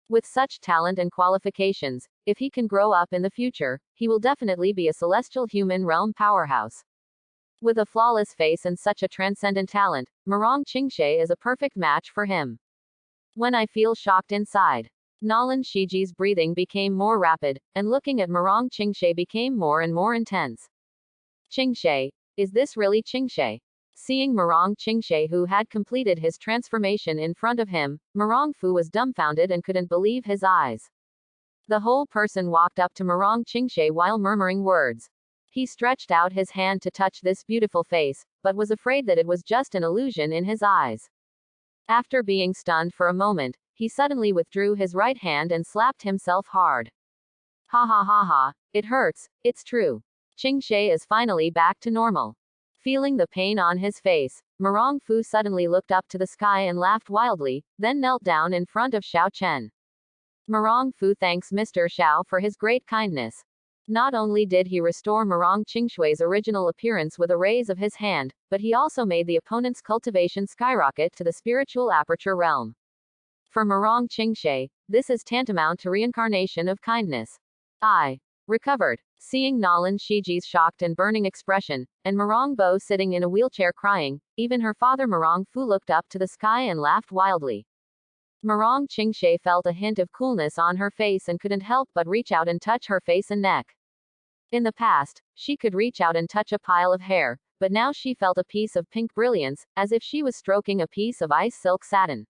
With such talent and qualifications, if he can grow up in the future, he will definitely be a celestial human realm powerhouse. With a flawless face and such a transcendent talent, Murong Qingshe is a perfect match for him. When I feel shocked inside. Nalan Shiji's breathing became more rapid, and looking at Murong Qingshe became more and more intense. Qingshe. Is this really Qingshe? Seeing Murong Qingshe, who had completed his transformation in front of him, Murong Fu was dumbfounded and couldn't believe his eyes. The whole person walked up to Murong Qingshe while murmuring words. He stretched out his hand to touch this beautiful face, but was afraid that it was just an illusion in his eyes. After being stunned for a moment, he suddenly withdrew his right hand and slapped himself hard. Ha ha ha ha, it hurts, it's true. Qingshe is finally back to normal. Feeling the pain on his face, Murong Fu suddenly looked up to the sky and laughed wildly, then knelt down in front of Xiao Chen. Murong Fu thanks Mr. Xiao for his great kindness. Not only did he restore Murong Qingshui's original appearance with a raise of his hand, but he also made the opponent's cultivation skyrocket to the spiritual aperture realm. For Murong Qingshe, this is tantamount to reincarnation of kindness. I recovered. Seeing Nalan Shiji's shocked and burning expression, and Murong Bo sitting in a wheelchair crying, even her father Murong Fu looked up to the sky and laughed wildly. Murong Qingshe felt a hint of coolness on her face and couldn't help but reach out and touch her face and neck. In the past, she could reach out and touch a pile of hair, but now she felt a piece of pink brilliance, as if she was stroking a piece of ice silk satin.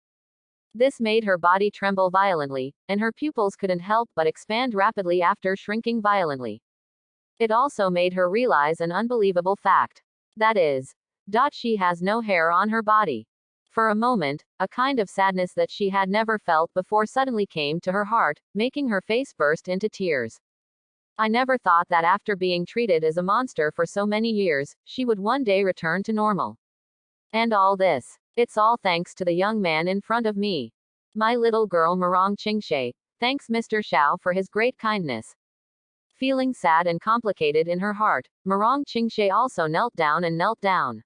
This made her body tremble violently, and her pupils couldn't help but expand rapidly after shrinking violently. It also made her realize an unbelievable fact. That is, she has no hair on her body. For a moment, a kind of sadness that she had never felt before suddenly came to her heart, making her face burst into tears. I never thought that after being treated as a monster for so many years, she would one day return to normal. And all this, it's all thanks to the young man in front of me. My little girl Murong Qingshe, thanks Mr. Xiao for his great kindness. Feeling sad and complicated in her heart, Murong Qingshe also knelt down.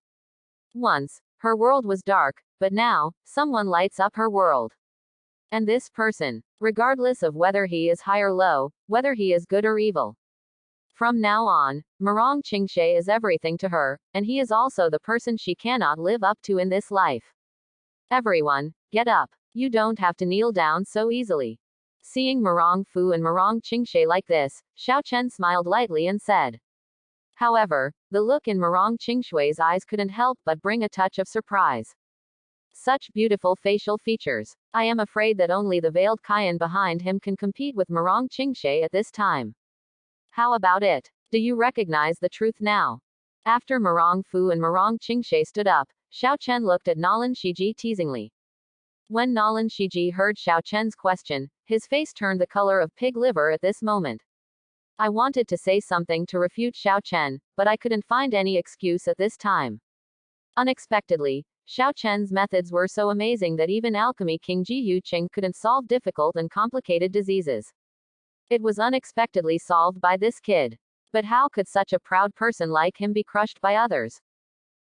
Once, her world was dark, but now, someone lights up her world. And this person, regardless of whether he is high or low, whether he is good or evil. From now on, Murong Qingshe is everything to her, and he is also the person she cannot live up to in this life. Everyone, get up. You don't have to kneel down so easily. Seeing Murong Fu and Murong Qingshe like this, Xiao Chen smiled lightly and said. However, the look in Murong Qingshui's eyes couldn't help but bring a touch of surprise. Such beautiful facial features. I am afraid that only the veiled Kayan behind him can compete with Murong Qingshe at this time. How about it? Do you recognize the truth now? After Murong Fu and Murong Qingshe stood up, Xiao Chen looked at Nalan Shiji teasingly. When Nalan Shiji heard Xiao Chen's question, his face turned the color of pig liver at this moment. I wanted to say something to refute Xiao Chen, but I couldn't find any excuse at this time. Unexpectedly, Xiao Chen's methods were so amazing that even alchemy king Ji Yuqing couldn't solve difficult and complicated diseases. It was unexpectedly solved by this kid. But how could such a proud person like him be crushed by others?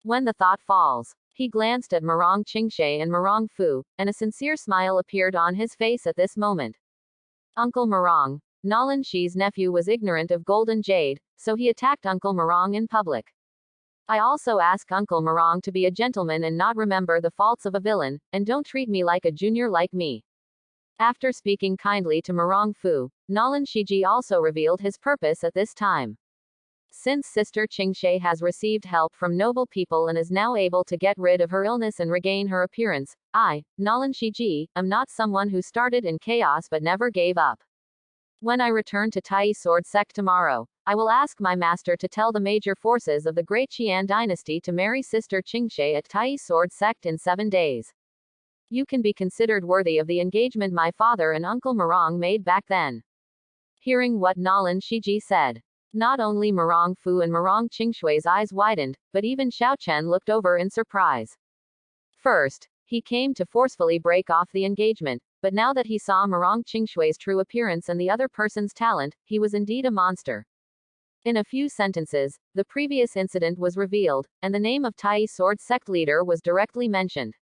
When the thought falls, he glanced at Murong Qingshe and Murong Fu, and a sincere smile appeared on his face at this moment. Uncle Murong, Nalan Shi's nephew, was ignorant of golden jade, so he attacked Uncle Murong in public. I also ask Uncle Murong to be a gentleman and not remember the faults of a villain, and don't treat me like a junior like me. After speaking kindly to Murong Fu, Nalan Shiji also revealed his purpose at this time. Since Sister Qingshe has received help from noble people and is now able to get rid of her illness and regain her appearance, I, Nalan Shiji, am not someone who started in chaos but never gave up. When I return to Tai Sword Sect tomorrow, I will ask my master to tell the major forces of the Great Qian dynasty to marry Sister Qingshe at Tai Sword Sect in 7 days. You can be considered worthy of the engagement my father and Uncle Murong made back then. Hearing what Nalan Shiji said, not only Murong Fu and Murong Qingshui's eyes widened, but even Xiao Chen looked over in surprise. First, he came to forcefully break off the engagement, but now that he saw Murong Qingshui's true appearance and the other person's talent, he was indeed a monster. In a few sentences, the previous incident was revealed, and the name of Tai Sword Sect leader was directly mentioned.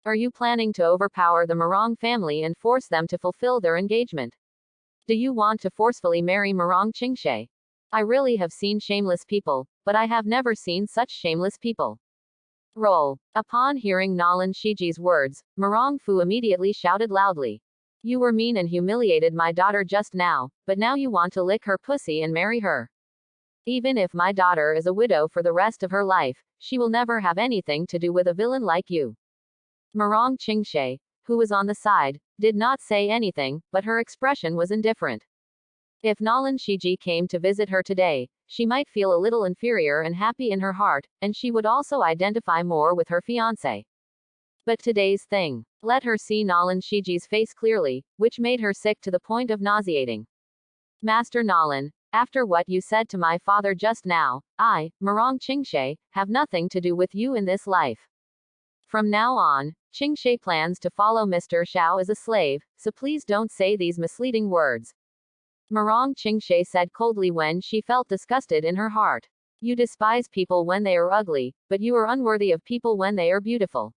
Are you planning to overpower the Murong family and force them to fulfill their engagement? Do you want to forcefully marry Murong Qingshe? I really have seen shameless people, but I have never seen such shameless people. Roll. Upon hearing Nalan Shiji's words, Marong Fu immediately shouted loudly. You were mean and humiliated my daughter just now, but now you want to lick her pussy and marry her. Even if my daughter is a widow for the rest of her life, she will never have anything to do with a villain like you. Marong Qingshe, who was on the side, did not say anything, but her expression was indifferent. If Nalan Shiji came to visit her today, she might feel a little inferior and happy in her heart, and she would also identify more with her fiancé. But today's thing let her see Nalan Shiji's face clearly, which made her sick to the point of nauseating. Master Nalan, after what you said to my father just now, I, Marong Qingshe, have nothing to do with you in this life. From now on, Qingshe plans to follow Mr. Xiao as a slave, so please don't say these misleading words. Marong Qingshe said coldly when she felt disgusted in her heart. You despise people when they are ugly, but you are unworthy of people when they are beautiful.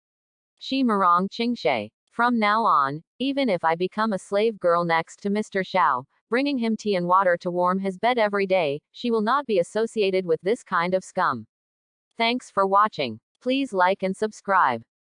She Marong Qingshe. From now on, even if I become a slave girl next to Mr. Xiao, bringing him tea and water to warm his bed every day, she will not be associated with this kind of scum. Thanks for watching. Please like and subscribe.